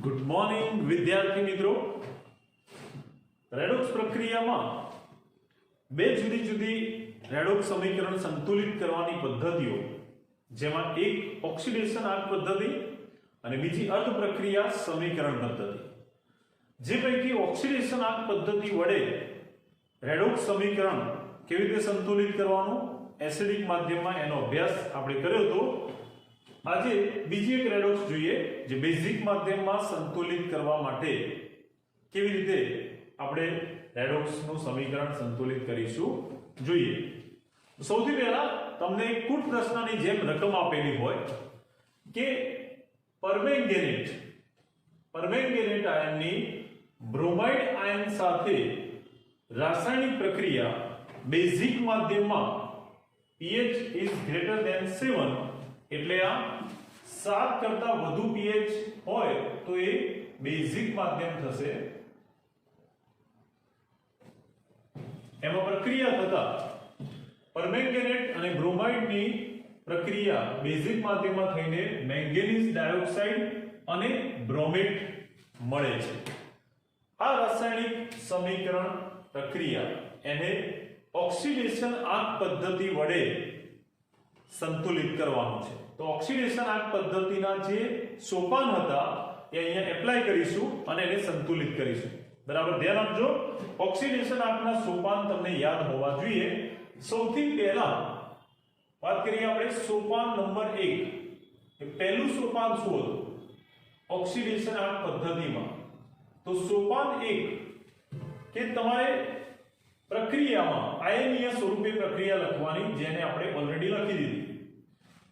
Good morning વિદ્યાર્થી મિત્રો. Redox પ્રક્રિયામાં બે જુદી જુદી રેડોક્સ સમીકરણ સંતુલિત કરવાની પદ્ધતિઓ, જેમાં એક ઓક્સિડેશન આગ પદ્ધતિ અને બીજી અર્ધ પ્રક્રિયા સમીકરણ પદ્ધતિ. જે પૈકી ઓક્સિડેશન આગ પદ્ધતિ વડે રેડોક્સ સમીકરણ કેવી રીતે સંતુલિત કરવાનું એસિડિક માધ્યમમાં એનો અભ્યાસ આપણે કર્યો હતો. આજે બીજી એક રેડોક્સ જોઈએ જે બેઝિક માધ્યમમાં સંતુલિત કરવા માટે કેવી રીતે આપણે રેડોક્સનું સમીકરણ સંતુલિત કરીશું જોઈએ. સૌથી પહેલા તમને એક કુટ પ્રશ્નની જેમ રકમ આપેલી હોય કે પરમેંગેનેટ આયનની બ્રોમાઇડ આયન સાથે રાસાયણિક પ્રક્રિયા બેઝિક માધ્યમમાં pH is greater than 7 એટલે આ 7 કરતા વધુ pH હોય તો એ બેઝિક માધ્યમ થશે. એમાં પ્રક્રિયા થતા પરમેંગેનેટ અને બ્રોમાઇડની પ્રક્રિયા બેઝિક માધ્યમમાં થઈને મેંગેનીઝ ડાયોક્સાઇડ અને બ્રોમેટ મળે છે. આ રાસાયણિક સમીકરણ પ્રક્રિયા એને ઓક્સિડેશન આગ પદ્ધતિ વડે સંતુલિત કરવાનું છે. તો ઓક્સિડેશન આગ પદ્ધતિના જે સોપાન હતા એ અહીંયા એપ્લાય કરીશું અને એને સંતુલિત કરીશું. બરાબર ધ્યાન આપજો. ઓક્સિડેશન આગના સોપાન તમને યાદ હોવા જોઈએ. સૌથી પહેલા વાત કરીએ આપણે સોપાન નંબર 1. એ પહેલું સોપાન શું હતું ઓક્સિડેશન આગ પદ્ધતિમાં? તો સોપાન 1 કે તમારે પ્રક્રિયામાં આયનીય સ્વરૂપે પ્રક્રિયા લખવાની, જેને આપણે ઓલરેડી લખી દીધી.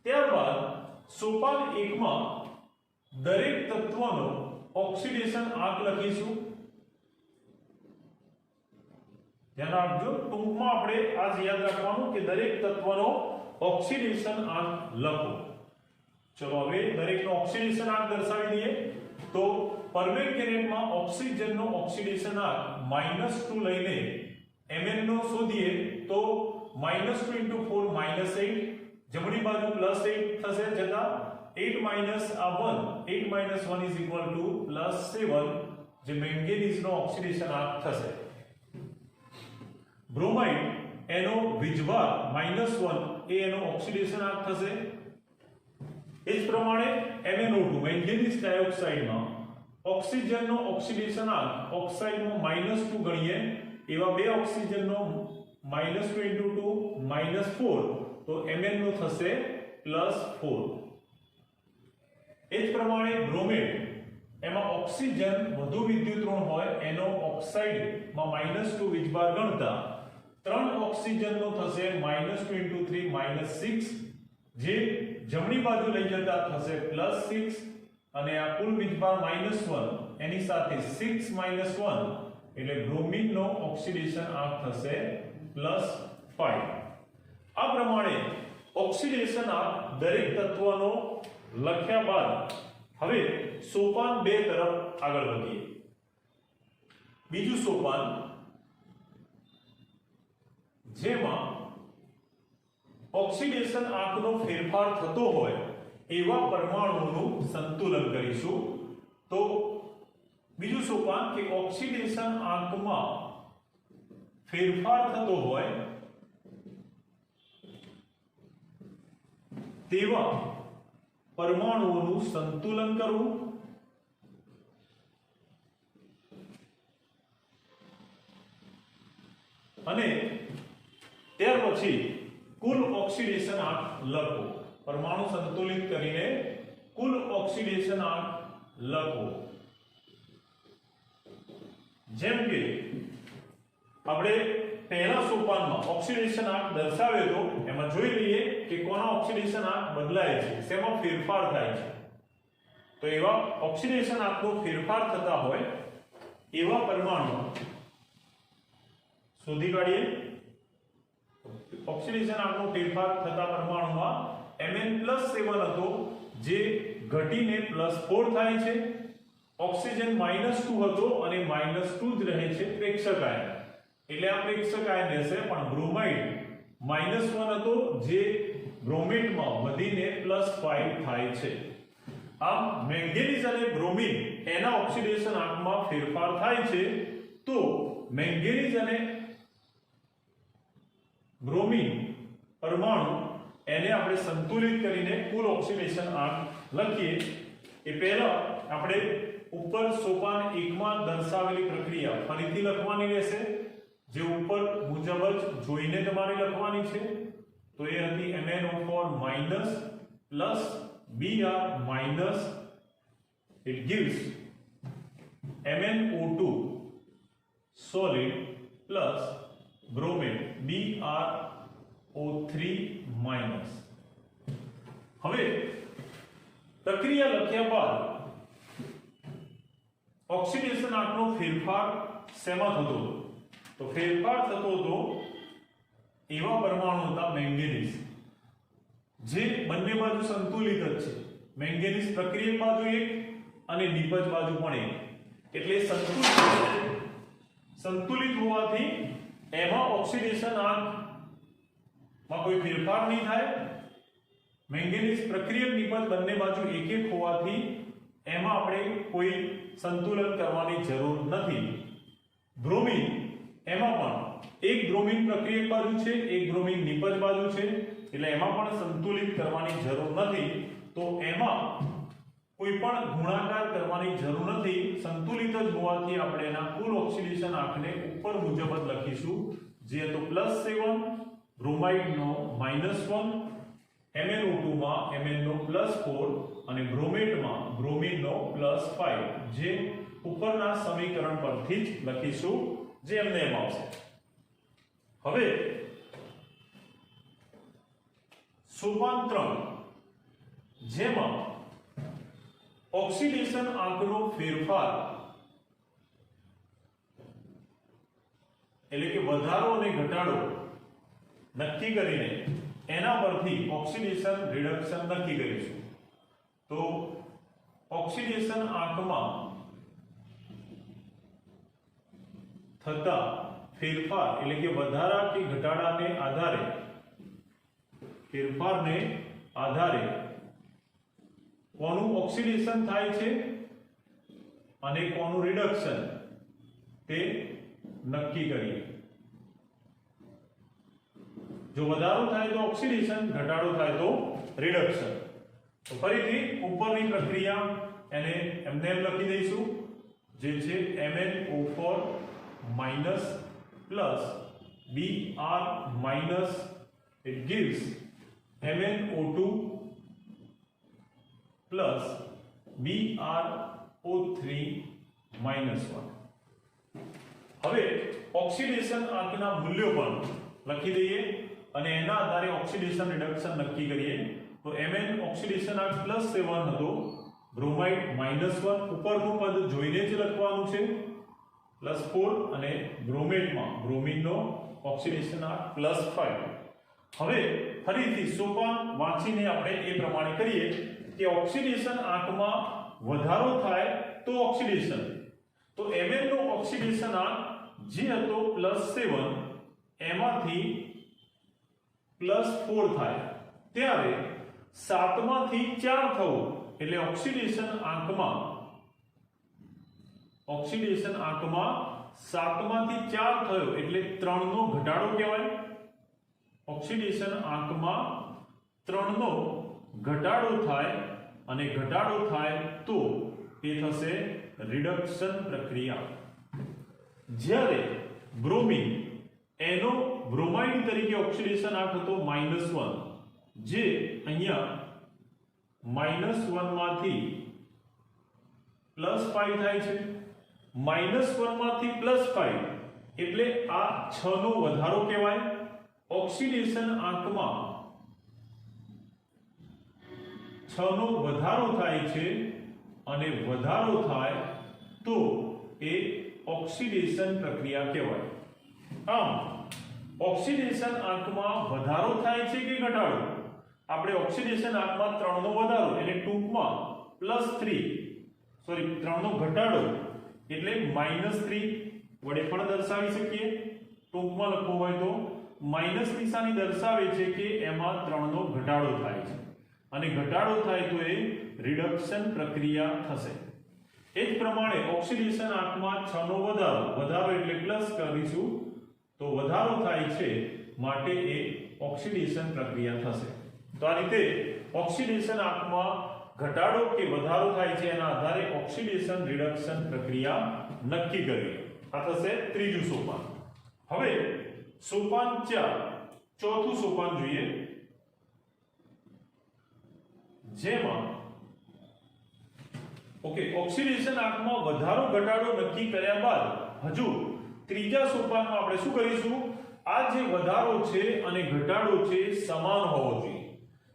ત્યારબાદ સોપાન 1 માં દરેક તત્વનો ઓક્સિડેશન આંક લખીશું. ધ્યાન રાખજો, ટૂંકમાં આપણે આજ યાદ રાખવાનું કે દરેક તત્વનો ઓક્સિડેશન આંક લખો. ચલો હવે દરેકનો ઓક્સિડેશન આંક દર્શાવી દઈએ. તો પરમેંગેનેટમાં ઓક્સિજનનો ઓક્સિડેશન આંક -2 લઈને Mn નો શોધીએ તો -2 * 4 -8, જમણી બાજુ +8 થશે, જતા 8 આ 1 8 - 1 +7, જે મેંગેનીઝનો ઓક્સિડેશન આંક થશે. બ્રોમાઇડ એનો વીજભાર -1 એ એનો ઓક્સિડેશન આંક થશે. એ જ પ્રમાણે MnO2 મેંગેનીઝ ડાયોક્સાઇડમાં ઓક્સિજનનો ઓક્સિડેશન આંક ઓક્સાઇડમાં -2 ગણીએ, એવા બે ઓક્સિજનનો -2 * 2 -4, તો Mn નો થશે +4. એ જ પ્રમાણે બ્રોમેટ એમાં ઓક્સિજન વધુ વિદ્યુત ઋણ હોય, એનો ઓક્સાઇડમાં -2 વીજભાર ગણતા 3 ઓક્સિજનનો થશે -2 * 3 -6, જે જમણી બાજુ લઈ જતા થશે +6, અને આ કુલ વીજભાર -1 એની સાથે 6 - 1 એટલે બ્રોમિનનો ઓક્સિડેશન આંક થશે +5. આ પ્રમાણે ઓક્સિડેશન આંક દરેક તત્વનો લખ્યા બાદ હવે સોપાન 2 તરફ આગળ વધીએ. બીજું સોપાન, જેમાં ઓક્સિડેશન આંકનો ફેરફાર થતો હોય એવા પરમાણુઓનું સંતુલન કરીશું. તો બીજું સોપાન કે ઓક્સિડેશન આંકમાં ફેરફાર થતો હોય તેવા પરમાણુઓનું સંતુલન કરવું. અને ત્યાર પછી કુલ ઓક્સિડેશન આંક લખો. પરમાણુ સંતુલિત કરીને કુલ ઓક્સિડેશન આંક લખો. જેમ કે આપણે પહેલા સોપાનમાં ઓક્સિડેશન આંક દર્શાવ્યો તો એમાં જોઈ લઈએ કે કોના ઓક્સિડેશન આંક બદલાય છે, શેમાં ફેરફાર થાય છે. તો એવા ઓક્સિડેશન આંકનો ફેરફાર થતા હોય એવા પરમાણુ શોધી કાઢીએ. ઓક્સિડેશન આંકનો ફેરફાર થતા પરમાણુમાં Mn+7 હતો, જે ઘટીને +4 થાય છે. ઓક્સિજન -2 હતો અને -2 જ રહે છે પ્રેક્ષક આયન, એટલે આ પ્રેક્ષક આયન રહેશે. પણ બ્રોમાઇડ -1 હતો, જે બ્રોમેટમાં વધીને +5 થાય છે. આમ મેંગેનીઝ અને બ્રોમિન એના ઓક્સિડેશન આંકમાં ફેરફાર થાય છે તો મેંગેનીઝ અને બ્રોમિન પરમાણુ એને આપણે સંતુલિત કરીને કુલ ઓક્સિડેશન આંક લખીએ એ પહેલા આપણે ઉપર સોપાન 1 માં દર્શાવેલી પ્રક્રિયા ફરીથી લખવાની રહેશે જે ઉપર મુજબ જ જોઈને તમારે લખવાની છે તો એ હતી MnO4 minus plus Br minus it gives MnO2 solid plus bromate BrO3 minus. હવે પ્રક્રિયા લખ્યા બાદ ઓક્સિડેશન આંકનો ફેરફાર શેમાં થતો હતો તો ફેરફાર થતો હતો એવા પરમાણુ હતા મેંગેનીઝ જે બંને બાજુ સંતુલિત જ છે મેંગેનીઝ પ્રક્રિયક બાજુ એક અને નિપજ બાજુ પણ એક એટલે સંતુલિત હોવાથી એમાં ઓક્સિડેશન આંકમાં કોઈ ફેરફાર નહીં થાય મેંગેનીઝ પ્રક્રિયક નિપજ બંને બાજુ એક એક હોવાથી એમાં આપણે કોઈ સંતુલન કરવાની જરૂર નથી બ્રોમિન એમાં પણ એક બ્રોમિન પ્રક્રિયક બાજુ છે એક બ્રોમિન નિપજ બાજુ છે એટલે એમાં પણ સંતુલિત કરવાની જરૂર નથી તો એમાં કોઈ પણ ગુણાકાર કરવાની જરૂર નથી સંતુલિત જ હોવાથી આપણે એના કુલ ઓક્સિડેશન આંકને ઉપર મુજબ જ લખીશું જે હતો +7 બ્રોમાઇડ નો -1 MnO2 માં Mn નો +4 અને બ્રોમેટ માં બ્રોમિન નો +5 જે ઉપરના સમીકરણ પરથી જ લખીશું જે એમને એમ આવશે હવે સોપાન 3 જેમાં ઓક્સિડેશન આંકનો ફેરફાર એટલે કે વધારો અને ઘટાડો નક્કી કરીને એના પરથી ઓક્સિડેશન રિડક્શન નક્કી કરીશું તો ઓક્સિડેશન આંકમાં થતા ફેરફાર એટલે કે વધારા કે ઘટાડાને આધારે ફેરફારને આધારે કોનું ઓક્સિડેશન થાય છે અને કોનું રિડક્શન તે નક્કી કરીએ જો વધારો થાય તો ઓક્સિડેશન ઘટાડો થાય તો રિડક્શન તો ફરીથી ઉપરની પ્રક્રિયા એને એમને લખી દઈશું જે છે MnO4 minus plus Br minus it gives MnO2 plus BrO3 minus 1 હવે ઓક્સિડેશન આંકના મૂલ્યો પણ લખી દઈએ અને એના આધારે ઓક્સિડેશન રિડક્શન નક્કી કરીએ તો Mn ઓક્સિડેશન આંક +7 હતો બ્રોમાઇડ -1 ઉપરનું પદ જોઈને જ લખવાનું છે +4 અને બ્રોમેટમાં બ્રોમિનનો ઓક્સિડેશન આંક +5 હવે ફરીથી સોપાન વાંચીને આપણે એ પ્રમાણે કરીએ કે ઓક્સિડેશન આંકમાં વધારો થાય તો ઓક્સિડેશન તો Mn નો ઓક્સિડેશન આંક જે હતો +7 એમાંથી +4 થાય ત્યારે 7 માંથી 4 થવું એટલે ઓક્સિડેશન આંકમાં 7 માંથી 4 થયો એટલે 3 નો ઘટાડો કહેવાય ઓક્સિડેશન આંકમાં 3 નો ઘટાડો થાય અને ઘટાડો થાય તો એ થશે રિડક્શન પ્રક્રિયા જ્યારે બ્રોમિન એનો બ્રોમાઇડ તરીકે ઓક્સિડેશન આંક હતો -1 જે અહીંયા -1 માંથી +5 થાય છે -1 માંથી +5 એટલે આ 6 નો વધારો કહેવાય ઓક્સિડેશન આંકમાં 6 નો વધારો થાય છે અને વધારો થાય તો એ ઓક્સિડેશન પ્રક્રિયા કહેવાય આમ ઓક્સિડેશન આંકમાં વધારો થાય છે કે ઘટાડો આપણે ઓક્સિડેશન આંકમાં 3 નો વધારો એટલે ટૂંકમાં +3 3 નો ઘટાડો એટલે -3 વડે પણ દર્શાવી શકીએ ટૂંકમાં લખવું હોય તો માઈનસ નિશાની દર્શાવે છે કે એમાં 3 નો ઘટાડો થાય છે અને ઘટાડો થાય તો એ રિડક્શન પ્રક્રિયા થશે. એ જ પ્રમાણે ઓક્સિડેશન આંકમાં 6 નો વધારો એટલે પ્લસ કરીશું તો વધારો થાય છે માટે એ ઓક્સિડેશન પ્રક્રિયા થશે. તો આ રીતે ઓક્સિડેશન આંકમાં ઘટાડો કે વધારો થાય છે એના આધારે ઓક્સિડેશન રિડક્શન પ્રક્રિયા નક્કી કરવી. આ થશે ત્રીજું સોપાન. હવે સોપાન 4 ચોથું સોપાન જોઈએ, જેમાં ઓક્સિડેશન આંકમાં વધારો ઘટાડો નક્કી કર્યા બાદ હજુ ત્રીજા સોપાનમાં આપણે શું કરીશું? આ જે વધારો છે અને ઘટાડો છે સમાન હોવો જોઈએ.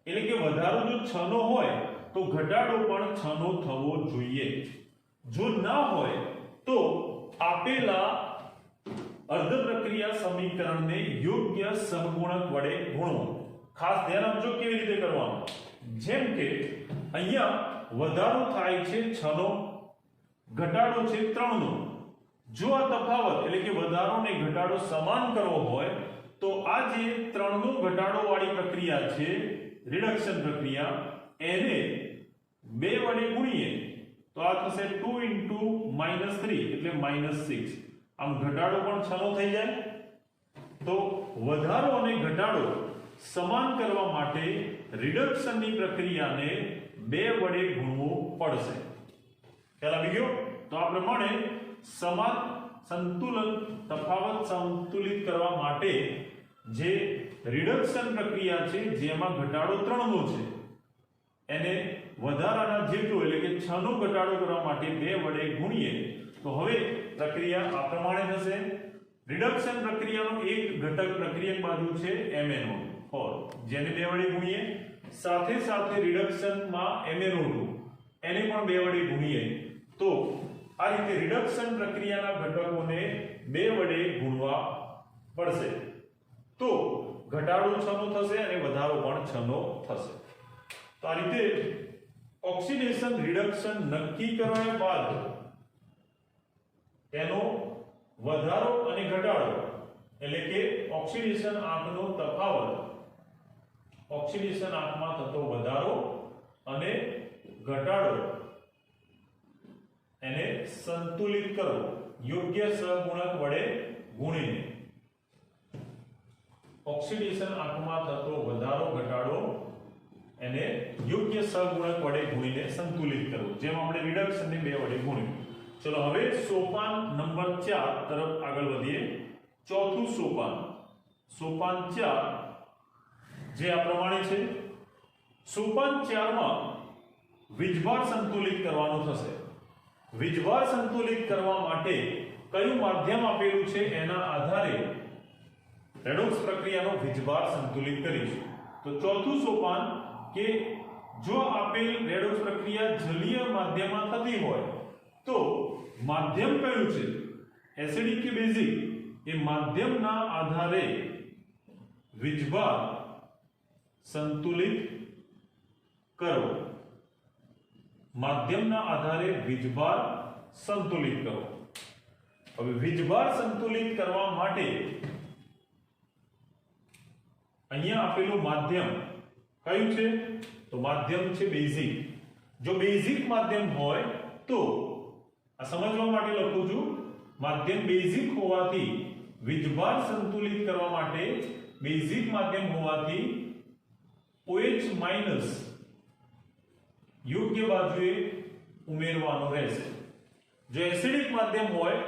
એટલે કે વધારો જો 6 નો હોય તો ઘટાડો પણ 6 નો થવો જોઈએ. જો ના હોય તો આપેલા અર્ધ પ્રક્રિયા સમીકરણને યોગ્ય સહગુણક વડે ગુણો. ખાસ ધ્યાન આપજો કેવી રીતે કરવાનું. જેમ કે અહીંયા વધારો થાય છે 6 નો, ઘટાડો છે 3 નો. જો આ તફાવત એટલે કે વધારો ને ઘટાડો સમાન કરવો હોય તો આ જે 3 નો ઘટાડો વાળી પ્રક્રિયા છે રિડક્શન પ્રક્રિયા, એને 2 વડે ગુણીએ તો આ થશે 2 * -3 એટલે -6. આમ ઘટાડો પણ 6 નો થઈ જાય. તો વધારો અને ઘટાડો સમાન કરવા માટે રિડક્શનની પ્રક્રિયાને 2 વડે ગુણવું પડશે. ખ્યાલ આવી ગયો? તો આ પ્રમાણે સમાન સંતુલન તફાવત સંતુલિત કરવા માટે જે રિડક્શન પ્રક્રિયા છે જેમાં ઘટાડો 3 નો છે એને વધારાના જેટલો એટલે કે 6 નો ઘટાડો કરવા માટે 2 વડે ગુણીએ તો હવે પ્રક્રિયા આ પ્રમાણે થશે. રિડક્શન પ્રક્રિયાનો એક ઘટક પ્રક્રિયક બાજુ છે MnO4 જેને 2 વડે ગુણીએ, સાથે સાથે રિડક્શનમાં MnO2 એને પણ 2 વડે ગુણીએ તો આ રીતે રિડક્શન પ્રક્રિયાના ઘટકોને 2 વડે ગુણવા પડશે. તો ઘટાડો 6 નો થશે અને વધારો પણ 6 નો થશે. તો આ રીતે ઓક્સિડેશન રિડક્શન નક્કી કર્યા બાદ તેનો વધારો અને ઘટાડો એટલે કે ઓક્સિડેશન આંકનો તફાવત, ઓક્સિડેશન આંકમાં થતો વધારો અને ઘટાડો એને સંતુલિત કરવો યોગ્ય સહગુણક વડે ગુણીને. ઓક્સિડેશન આંકમાં થતો વધારો ઘટાડો એને યોગ્ય સહગુણક વડે ગુણીને સંતુલિત કરવો, જેમ આપણે રિડક્શનને 2 વડે ગુણ્યું. ચલો હવે સોપાન નંબર 4 તરફ આગળ વધીએ. ચોથું સોપાન, સોપાન 4 જે આ પ્રમાણે છે. સોપાન 4 માં વીજભાર સંતુલિત કરવાનો થશે. વીજભાર સંતુલિત કરવા માટે કયું માધ્યમ આપેલું છે એના આધારે રેડોક્સ પ્રક્રિયાનો વીજભાર સંતુલિત કરીશું. તો ચોથું સોપાન કે જો આપેલ રેડોક્સ પ્રક્રિયા જલીય માધ્યમમાં થતી હોય તો માધ્યમ કયું છે, એસિડિક કે બેઝિક, એ માધ્યમના આધારે વીજભાર સંતુલિત કરો. માધ્યમના આધારે વીજભાર સંતુલિત કરો. હવે વીજભાર સંતુલિત કરવા માટે અહીંયા આપેલું માધ્યમ કયું છે? તો માધ્યમ છે બેઝિક. જો બેઝિક માધ્યમ હોય તો આ સમજવા માટે લખું છું, માધ્યમ બેઝિક હોવાથી વીજભાર સંતુલિત કરવા માટે બેઝિક માધ્યમ હોવાથી OH- યોગ્ય બાજુએ ઉમેરવાનો રહેશે. જો એસિડિક માધ્યમ હોય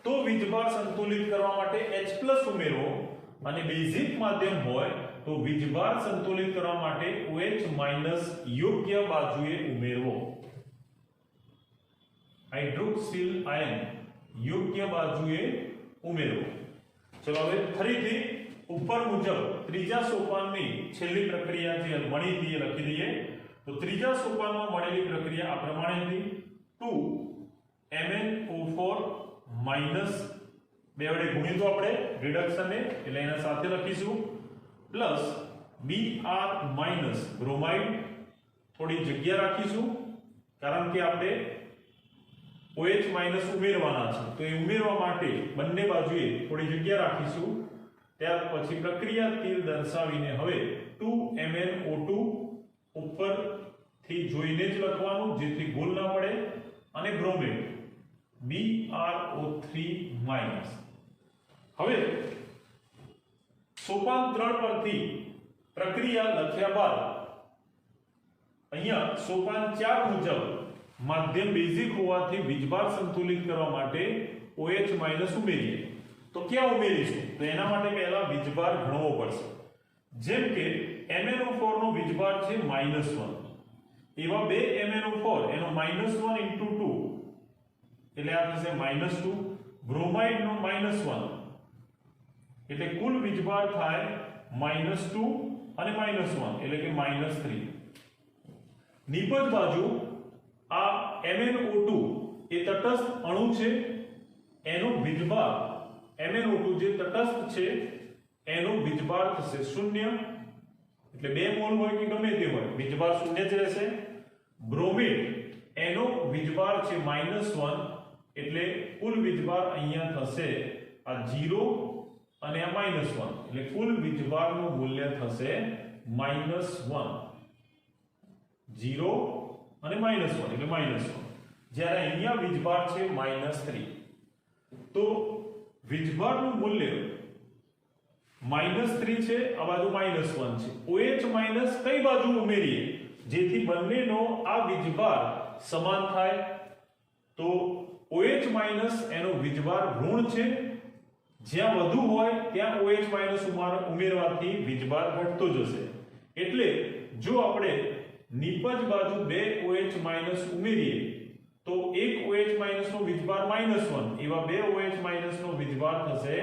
તો વીજભાર સંતુલિત કરવા માટે H+ ઉમેરવો અને બેઝિક માધ્યમ હોય તો વીજભાર સંતુલિત કરવા માટે OH- યોગ્ય બાજુએ ઉમેરવો. હાઇડ્રોક્સિલ આયન યોગ્ય બાજુએ ઉમેરવો. ચલો હવે ફરીથી ઉપર મુજબ ત્રીજા સોપાનની છેલ્લી પ્રક્રિયા જે મળી હતી એ લખી દઈએ. તો ત્રીજા સોપાનમાં મળેલી પ્રક્રિયા આ પ્રમાણે હતી. 2MnO4 માઈનસ 2 વડે ગુણ્યું તો આપણે રિડક્શનને એટલે એના સાથે લખીશું પ્લસ Br માઈનસ બ્રોમાઇડ, થોડી જગ્યા રાખીશું કારણ કે આપણે OH માઈનસ ઉમેરવાના છે તો એ ઉમેરવા માટે બંને બાજુએ થોડી જગ્યા રાખીશું. ત્યાર પછી પ્રક્રિયા તીર દર્શાવીને હવે 2MnO2 ઉપરથી જોઈને જ લખવાનું જેથી ભૂલ ના પડે અને બ્રોમેટ BrO3-. હવે સોપાન 3 પરથી પ્રક્રિયા લખ્યા બાદ અહીંયા સોપાન 4 મુજબ માધ્યમ બેઝિક હોવાથી વીજભાર સંતુલિત કરવા માટે OH- ઉમેરીએ. તો ક્યાં ઉમેરીશું? તો એના માટે પહેલા વીજભાર ગણવો પડશે. જેમ કે MnO4 નો વીજભાર છે -1, એવા બે MnO4 એનો -1 * 2 એટલે આ થશે -2. બ્રોમાઇડ નો -1 એટલે કુલ વીજભાર થાય -2 અને -1 એટલે કે -3. નિપજ બાજુ આ MnO2 એ તટસ્થ અણુ છે, એનો વીજભાર MnO2 જે તટસ્થ છે એનો વીજભાર થશે 0 એટલે 2 મોલ હોય કે ગમે તે હોય વીજભાર 0 જ રહેશે. બ્રોમિડ એનો વીજભાર છે -1 એટલે કુલ વીજભાર અહીંયા થશે આ 0 અને આ -1 એટલે કુલ વીજભારનું મૂલ્ય થશે -1. 0 અને -1 એટલે -1. જ્યારે અહીંયા વીજભાર છે -3. તો વીજભારનું મૂલ્ય -3 છે, આ બાજુ -1 છે. OH- કઈ બાજુ ઉમેરીએ જેથી બંનેનો આ વીજભાર સમાન થાય? તો OH- એનો વીજભાર ઋણ છે, જ્યાં વધુ હોય ત્યાં OH- ઉમેરવાથી વીજભાર ઘટતો જશે. એટલે જો આપણે નિપજ બાજુ 2 OH- ઉમેરીએ તો એક OH- નો વીજભાર -1 એવા 2 OH- નો વીજભાર થશે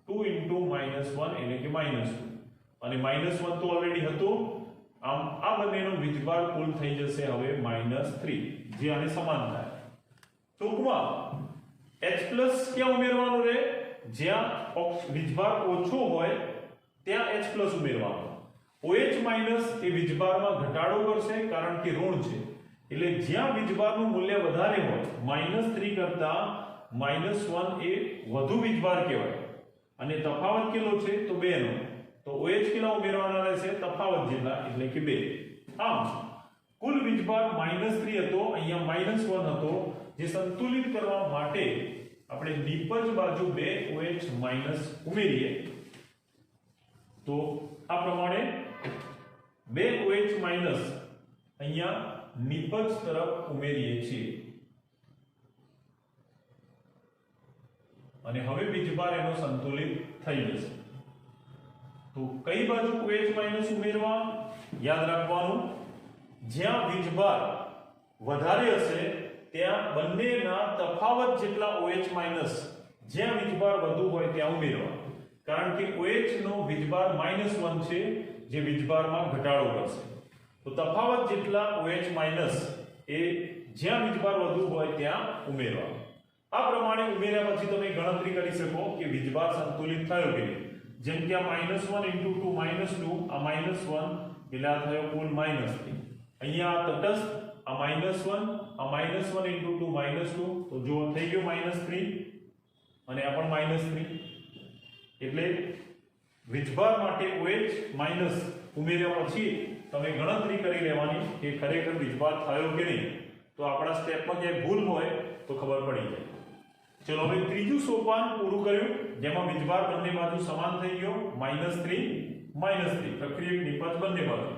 2 * -1 એટલે કે -2 અને -1 તો ઓલરેડી હતો. આમ આ બંનેનો વીજભાર કુલ થઈ જશે હવે -3 જે આને સમાન થાય. ટૂંકમાં H+ ક્યાં ઉમેરવાનું રહે? જ્યાં વીજભાર ઓછો હોય ત્યાં H+ ઉમેરવાનું. OH- એ વીજભારમાં ઘટાડો કરશે કારણ કે ઋણ છે, એટલે જ્યાં વીજભારનું મૂલ્ય વધારે હોય -3 કરતા -1 એ વધુ વીજભાર કહેવાય અને તફાવત કેટલો છે? તો 2 નો. તો OH કેટલા ઉમેરવાના રહેશે? તફાવત જેટલા એટલે કે 2. આમ કુલ વીજભાર -3 હતો, અહીંયા -1 હતો, જે સંતુલિત કરવા માટે આપણે નિપજ બાજુ 2 OH- ઉમેરીએ તો આ પ્રમાણે 2 OH- અહીંયા નિપજ તરફ ઉમેરીએ છીએ અને હવે વીજભાર એનો સંતુલિત થઈ જશે. તો કઈ બાજુ OH- ઉમેરવા? યાદ રાખવાનું, જ્યાં વીજભાર વધારે હશે ત્યાં બંનેના તફાવત જેટલા OH- જ્યાં વીજભાર વધુ હોય ત્યાં ઉમેરવા. કારણ કે OH નો વીજભાર -1 છે જે વીજભારમાં ઘટાડો કરશે. તો તફાવત જેટલા OH- એ જ્યાં વીજભાર વધુ હોય ત્યાં ઉમેરવા. આ પ્રમાણે ઉમેર્યા પછી તમે ગણતરી કરી શકો કે વીજભાર સંતુલિત થયો કે નહીં. જેમ કે આ -1 * 2 -2 આ -1 એટલે આ થયો કુલ -3. અહીંયા આ તટસ્થ આ -1 * 2 -2 તો જો થઈ ગયો -3 અને આ પણ -3. એટલે વીજભાર માટે OH- ઉમેર્યા પછી તમે ગણતરી કરી લેવાની કે ખરેખર વીજભાર થયો કે નહીં. તો આપણા સ્ટેપમાં ક્યાંય ભૂલ હોય તો ખબર પડી જાય. ચલો હવે ત્રીજું સોપાન પૂરું કર્યું, જેમાં વીજભાર બંને બાજુ સમાન થઈ ગયો -3 પ્રક્રિયક નિપજ બંને બાજુ.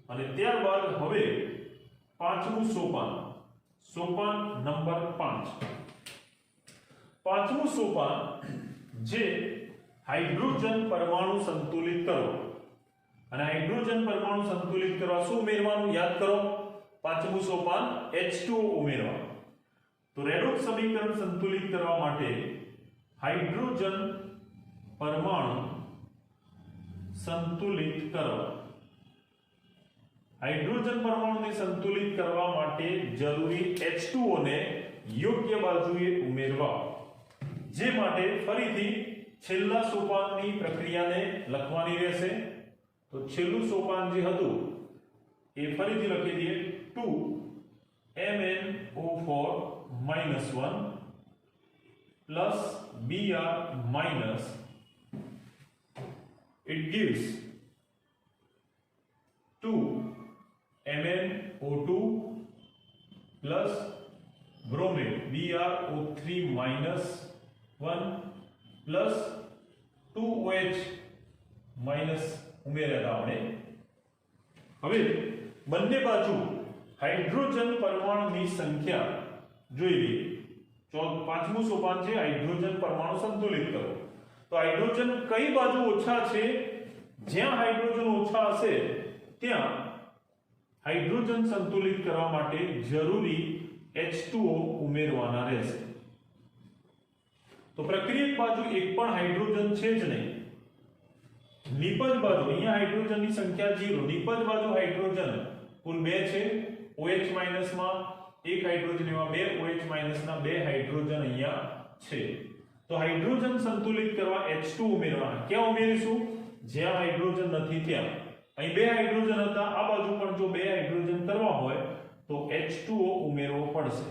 અને ત્યારબાદ હવે પાંચમું સોપાન નંબર 5. પાંચમું સોપાન જે હાઇડ્રોજન પરમાણુ સંતુલિત કરો. અને હાઇડ્રોજન પરમાણુ સંતુલિત કરવા શું ઉમેરવાનું? યાદ કરો, પાંચમું સોપાન H2O ઉમેરવાનું. તો રેડોક્સ સમીકરણ સંતુલિત કરવા માટે હાઇડ્રોજન પરમાણુ સંતુલિત કરવા. હાઇડ્રોજન પરમાણુને સંતુલિત કરવા માટે જરૂરી H2O ને યોગ્ય બાજુએ ઉમેરવા. જે માટે ફરીથી છેલ્લા સોપાનની પ્રક્રિયાને લખવાની રહેશે. તો છેલ્લું સોપાન જે હતું એ ફરીથી લખી દઈએ 2MnO4 -1 plus Br minus, it gives 2 MnO2 plus bromate BrO3 minus 1 plus 2OH minus ઉમેર્યા આપણે. હવે બંને બાજુ હાઇડ્રોજન પરમાણુની સંખ્યા જોઈ લઈએ. પાંચમું સોપાન છે હાઇડ્રોજન પરમાણુ સંતુલિત કરો. તો હાઇડ્રોજન કઈ બાજુ ઓછા છે? જ્યાં હાઇડ્રોજન ઓછા હશે ત્યાં હાઇડ્રોજન સંતુલિત કરવા માટે જરૂરી H2O ઉમેરવાના રહેશે. તો પ્રક્રિયક બાજુ એક પણ હાઇડ્રોજન છે જ નહીં. નિપજ બાજુ અહીંયા હાઇડ્રોજનની સંખ્યા 0, નિપજ બાજુ હાઇડ્રોજન કુલ 2 છે. OH માં એક હાઇડ્રોજન એવા 2 OH ના 2 હાઇડ્રોજન અહીંયા છે. તો હાઇડ્રોજન સંતુલિત કરવા H2 ઉમેરવાના. ક્યાં ઉમેરીશું? જ્યાં હાઇડ્રોજન નથી ત્યાં. અહીં 2 હાઇડ્રોજન હતા, આ બાજુ પણ જો 2 હાઇડ્રોજન કરવા હોય તો H2O ઉમેરવો પડશે.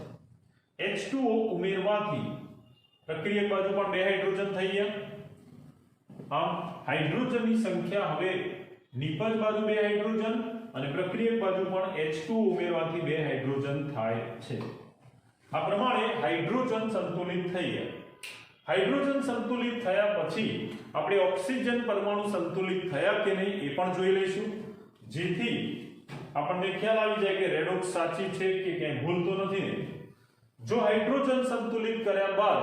H2O ઉમેરવાથી પ્રક્રિયક બાજુ પણ 2 હાઇડ્રોજન થઈ ગયા. આમ હાઇડ્રોજનની સંખ્યા હવે નિપજ બાજુ 2 હાઇડ્રોજન અને પ્રક્રિયક બાજુ પણ H2O ઉમેરવાથી 2 હાઇડ્રોજન થાય છે. આ પ્રમાણે હાઇડ્રોજન સંતુલિત થઈ ગયા. હાઇડ્રોજન સંતુલિત થયા પછી આપણે ઓક્સિજન પરમાણુ સંતુલિત થયા કે નહીં એ પણ જોઈ લઈશું, જેથી આપણને ખ્યાલ આવી જાય કે રેડોક્સ સાચી છે કે ક્યાંય ભૂલ તો નથી ને. જો હાઇડ્રોજન સંતુલિત કર્યા બાદ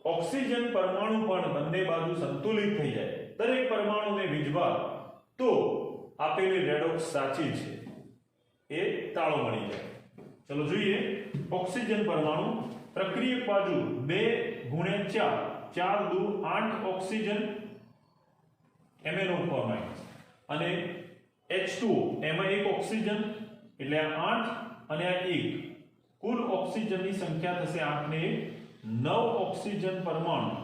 ઓક્સિજન પરમાણુ પણ બંને બાજુ સંતુલિત થઈ જાય, દરેક પરમાણુને વીજવા, તો આપેલી રેડોક્સ સાચી છે, એ તાળો મળી જાય. ચલો જોઈએ. ઓક્સિજન પરમાણુ પ્રક્રિયક બાજુ 2 ગુણ્યા 4 દૂ 8 ઓક્સિજન MnO4- અને H2O એમાં એક ઓક્સિજન એટલે આ 8 અને આ 1 કુલ ઓક્સિજનની સંખ્યા થશે 8 ને 9 ઓક્સિજન પરમાણુ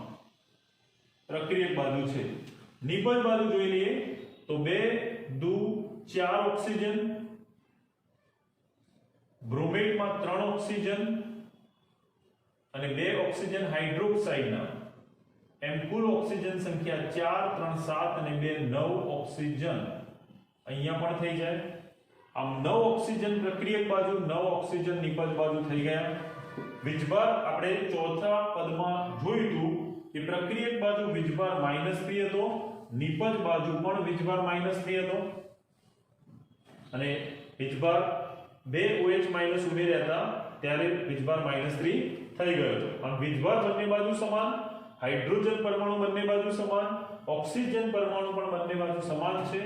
પ્રક્રિયક બાજુ છે. નિપજ બાજુ જોઈ લઈએ તો 2 દૂ 4 ઓક્સિજન, બ્રોમેટમાં 3 ઓક્સિજન અને 2 ઓક્સિજન હાઇડ્રોક્સાઇડના, એમ કુલ ઓક્સિજન સંખ્યા 4 3 7 અને 2 9 ઓક્સિજન અહીંયા પણ થઈ જાય. આમ 9 ઓક્સિજન પ્રક્રિયક બાજુ, 9 ઓક્સિજન નિપજ બાજુ થઈ ગયા. વીજભાર આપણે ચોથા પદમાં જોયું કે પ્રક્રિયક બાજુ વીજભાર -3 હતો, નિપજ બાજુ પણ વીજભાર -3 હતો અને વીજભાર 2 OH- ઉમેર્યા હતા ત્યારે વીજભાર -3 થઈ ગયો હતો. અને વીજભાર બંને બાજુ સમાન, હાઇડ્રોજન પરમાણુ બંને બાજુ સમાન, ઓક્સિજન પરમાણુ પણ બંને બાજુ સમાન છે.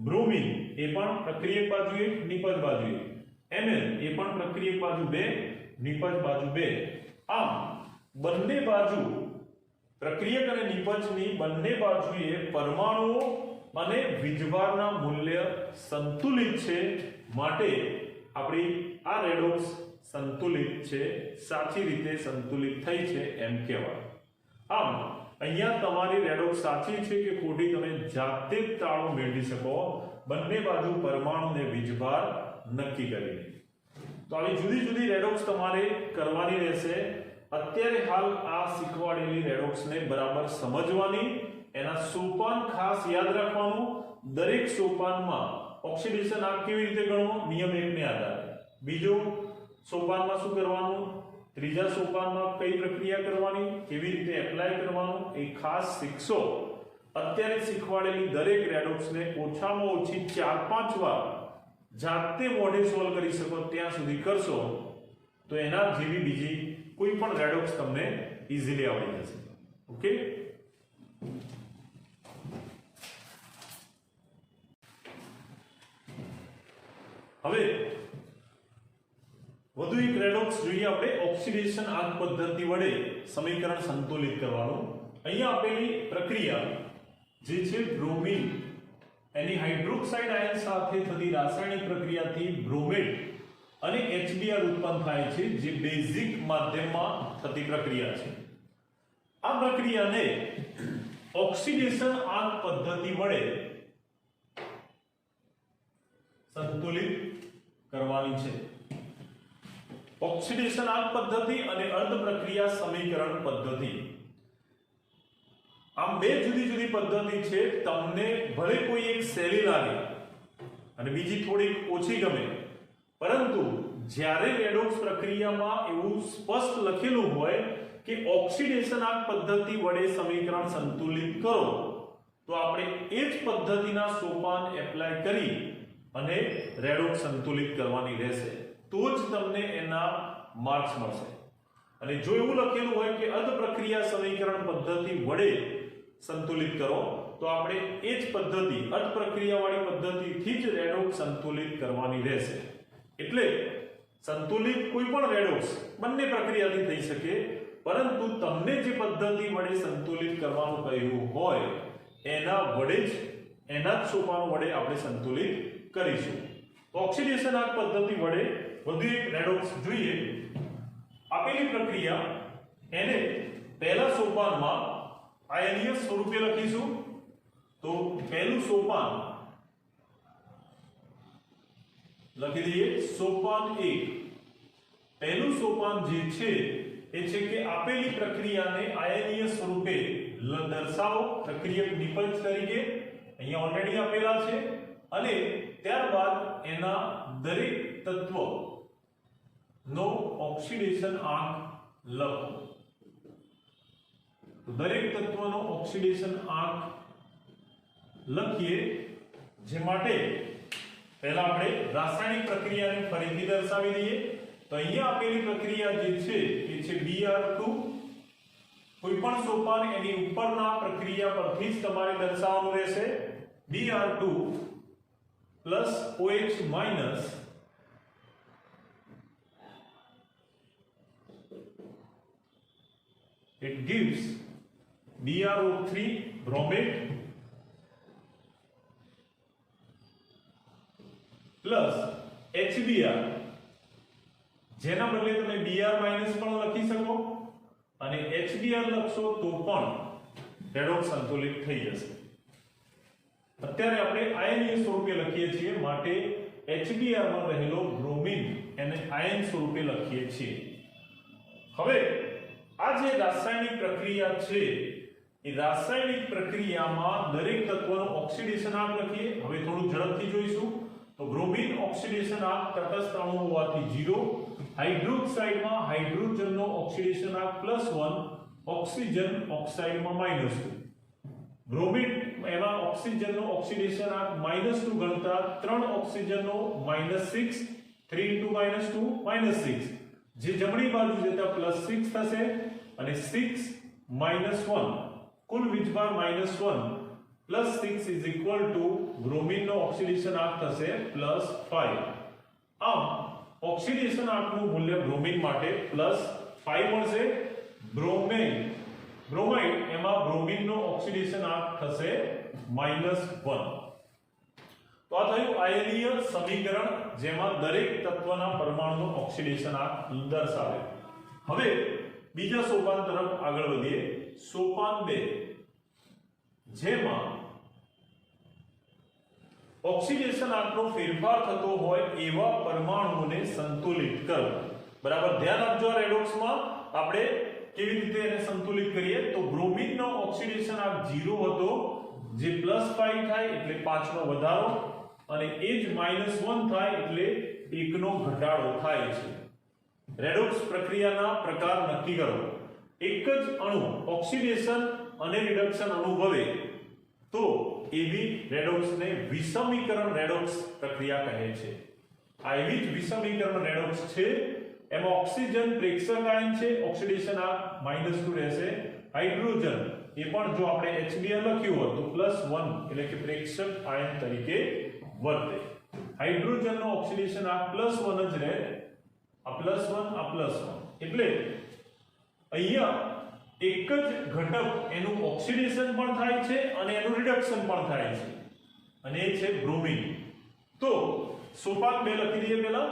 બ્રોમિન એ પણ પ્રક્રિયક બાજુ 1 નિપજ બાજુ 1, Mn એ પણ પ્રક્રિયક બાજુ 2 નિપજ બાજુ 2. આમ બંને બાજુ પ્રક્રિયક અને નિપજની બંને બાજુએ પરમાણુઓ અને વીજભારના મૂલ્ય સંતુલિત છે, માટે આપણી આ રેડોક્સ સંતુલિત છે, સાચી રીતે સંતુલિત થઈ છે એમ કહેવાય. આમ અહીંયા તમારી રેડોક્સ સાચી છે કે ખોટી તમે જાતે જ તાળો મેળવી શકો બંને બાજુ પરમાણુ અને વીજભાર નક્કી કરીને. તો આવી જુદી જુદી રેડોક્સ તમારે કરવાની રહેશે. અત્યારે હાલ આ શીખવાડેલી રેડોક્સને બરાબર સમજવાની, એના સોપાન ખાસ યાદ રાખવાનું. દરેક સોપાનમાં ઓક્સિડેશન આંક કેવી રીતે ગણવો, નિયમ 1 ને આધારે. બીજો સોપાનમાં શું કરવાનું, ત્રીજા સોપાનમાં કઈ પ્રક્રિયા કરવાની, કેવી રીતે એપ્લાય કરવાનું, એ ખાસ શીખશો. અત્યારે શીખવાડેલી દરેક રેડોક્સને ઓછામાં ઓછી 4-5 વાર જાતે મોઢે સોલ્વ કરી શકો ત્યાં સુધી કરશો તો એના જેવી બીજી કોઈ પણ રેડોક્સ તમને ઈઝીલી આવડી જશે. ઓકે. હવે વધુ એક રેડોક્સ જોઈએ આપણે, ઓક્સિડેશન આંક પદ્ધતિ વડે સમીકરણ સંતુલિત કરવાનું. અહીંયા આપેલી પ્રક્રિયા જે છે બ્રોમિન એની હાઇડ્રોક્સાઇડ આયન સાથે થતી રાસાયણિક પ્રક્રિયાથી બ્રોમેટ અને HBr ઉત્પન્ન થાય છે, જે બેઝિક માધ્યમમાં થતી પ્રક્રિયા છે. આ પ્રક્રિયાને ઓક્સિડેશન આંક પદ્ધતિ વડે સંતુલિત કરવાની છે. ઓક્સિડેશન આંક પદ્ધતિ અને અર્ધ પ્રક્રિયા સમીકરણ પદ્ધતિ, આમ બે જુદી જુદી પદ્ધતિ છે. તમને ભલે કોઈ એક સહેલી લાગે અને બીજી થોડી ઓછી ગમે, પરંતુ જ્યારે રેડોક્સ પ્રક્રિયામાં એવું સ્પષ્ટ લખેલું હોય કે ઓક્સિડેશન આંક પદ્ધતિ વડે સમીકરણ સંતુલિત કરો, તો આપણે એ જ પદ્ધતિના સોપાન એપ્લાય કરી અને રેડોક્સ સંતુલિત કરવાની રહેશે, તો જ તમને એના માર્ક્સ મળશે. અને જો એવું લખેલું હોય કે અર્ધ પ્રક્રિયા સમીકરણ પદ્ધતિ વડે સંતુલિત કરો, તો આપણે એ જ પદ્ધતિ અર્ધ પ્રક્રિયાવાળી પદ્ધતિથી જ રેડોક્સ સંતુલિત કરવાની રહેશે. એટલે સંતુલિત કોઈ પણ રેડોક્સ બંને પ્રક્રિયાથી થઈ શકે, પરંતુ તમને જે પદ્ધતિ વડે સંતુલિત કરવાનું કહ્યું હોય એના વડે જ એના જ સોપાનો વડે આપણે સંતુલિત કરીશું. ઓક્સિડેશન આંક પદ્ધતિ વડે વધુ એક રેડોક્સ જોઈએ. આપેલી પ્રક્રિયા એને પહેલા સોપાનમાં આયનીય સ્વરૂપે લખીશું. તો પહેલું સોપાન લખી દઈએ, સોપાન 1. પહેલું સોપાન જે છે એ છે કે આપેલી પ્રક્રિયાને આયનીય સ્વરૂપે દર્શાવો પ્રક્રિયક નિપજ તરીકે, અહીંયા ઓલરેડી આપેલા છે. અને ત્યારબાદ એના દરેક તત્વ નો ઓક્સિડેશન આંક લખો. તો દરેક તત્વનો ઓક્સિડેશન આંક લખીએ, જે માટે પહેલા આપણે રાસાયણિક પ્રક્રિયાને ફરીથી દર્શાવી દઈએ. તો અહીંયા આપેલી પ્રક્રિયા જે છે એ છે Br2. કોઈ પણ સોપાન એની ઉપરના પ્રક્રિયા પરથી જ તમારે દર્શાવવાનું રહેશે. Br2 plus OH minus it gives BrO3 bromate plus HBr, જેના બદલે તમે Br માઈનસ પણ લખી શકો અને HBr લખશો તો પણ રેડોક્સ સંતુલિત થઈ જશે. અત્યારે આપણે આયનીય સ્વરૂપે લખીએ છીએ, માટે HBr માં રહેલો બ્રોમિન એને આયન સ્વરૂપે લખીએ છીએ. હવે આ જે રાસાયણિક પ્રક્રિયા છે એ રાસાયણિક પ્રક્રિયામાં દરેક તત્વનો ઓક્સિડેશન આંક લખીએ. હવે થોડું ઝડપથી જોઈશું. તો બ્રોમિન ઓક્સિડેશન આંક તટસ્થ અણુ હોવાથી 0, હાઇડ્રોક્સાઇડમાં હાઇડ્રોજનનો ઓક્સિડેશન આંક +1, ઓક્સિજન ઓક્સાઇડમાં -2. બ્રોમિન એમાં ઓક્સિજનનો ઓક્સિડેશન આંક -2 ગણતા 3 ઓક્સિજનનો -6, 3 * -2 -6, જે જમણી બાજુ જતા +6 થશે અને 6 - 1 કુલ વીજભાર -1 +6 = બ્રોમિન નો ઓક્સિડેશન આંક થશે +5. આમ ઓક્સિડેશન આંકનું મૂલ્ય બ્રોમિન માટે +5 મળશે. બ્રોમાઇડ એમાં બ્રોમિન નો ઓક્સિડેશન આંક થશે -1. તો આ થયું આયનીય સમીકરણ, જેમાં દરેક તત્વના પરમાણુનો ઓક્સિડેશન આંક દર્શાવે. હવે બીજા સોપાન તરફ આગળ વધીએ. સોપાન 2, જેમાં ઓક્સિડેશન આંકનો ફેરફાર થતો હોય એવા પરમાણુઓને સંતુલિત કરો. બરાબર ધ્યાન આપજો. આ રેડોક્સમાં આપણે કેવી રીતે એને સંતુલિત કરીએ. તો બ્રોમિનનો ઓક્સિડેશન આંક 0 હતો, જે +5 થાય એટલે 5 નો વધારો, અને એ જ -1 થાય એટલે 1 નો ઘટાડો થાય છે. રેડોક્સ પ્રક્રિયાના પ્રકાર નક્કી કરો. એક જ અણુ ઓક્સિડેશન અને રિડક્શન અનુભવે તો એવી રેડોક્સને વિષમીકરણ રેડોક્સ પ્રક્રિયા કહે છે. આ એવી જ વિષમીકરણ રેડોક્સ છે. એમાં ઓક્સિજન પ્રેક્ષક આયન છે, ઓક્સિડેશન આંક -2 રહેશે. હાઇડ્રોજન એ પણ જો આપણે HBr લખ્યું હોત તો +1 એટલે કે પ્રેક્ષક આયન તરીકે વર્તે. હાઇડ્રોજનનો ઓક્સિડેશન આંક +1 જ રહે. આ +1 આ +1 એટલે અહીંયા એક જ ઘટક એનું ઓક્સિડેશન પણ થાય છે અને એનું રિડક્શન પણ થાય છે, અને એ છે બ્રોમિન. તો સોપાન 2 લખી દઈએ પહેલા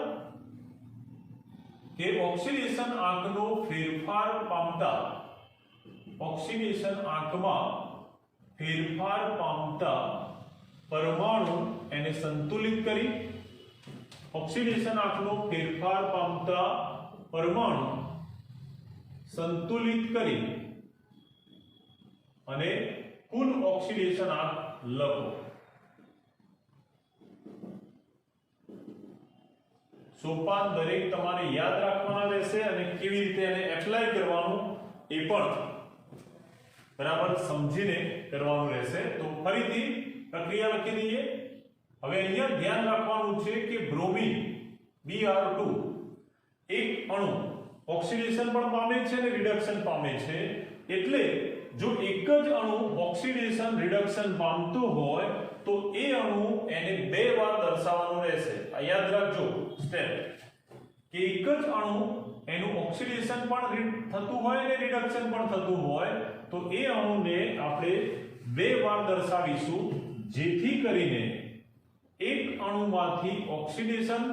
કે ઓક્સિડેશન આંકનો ફેરફાર પામતા, ઓક્સિડેશન આંકમાં ફેરફાર પામતા પરમાણુ એને સંતુલિત કરી. ઓક્સિડેશન આંકનો ફેરફાર પામતા પરમાણુ સંતુલિત કરી અને કુલ ઓક્સિડેશન આંક લખો. સોપાન દરેક તમારે યાદ રાખવાના રહેશે અને કેવી રીતે એને એપ્લાય કરવાનું એ પણ બરાબર સમજીને કરવાનું રહેશે. તો ફરીથી પ્રક્રિયા લખી દઈએ. હવે અહીંયા ધ્યાન રાખવાનું છે કે બ્રોમિન Br2 એક અણુ ઓક્સિડેશન પણ પામે છે અને રિડક્શન પામે છે. એટલે જો એક જ અણુ ઓક્સિડેશન રિડક્શન પામતો હોય તો એ અણુ એને બે વાર દર્શાવવાનું રહેશે. આ યાદ રાખજો સ્ટેપ કે એક જ અણુ એનું ઓક્સિડેશન પણ થતું હોય અને રિડક્શન પણ થતું હોય તો એ અણુને આપણે બે વાર દર્શાવીશું, જેથી કરીને એક અણુમાંથી ઓક્સિડેશન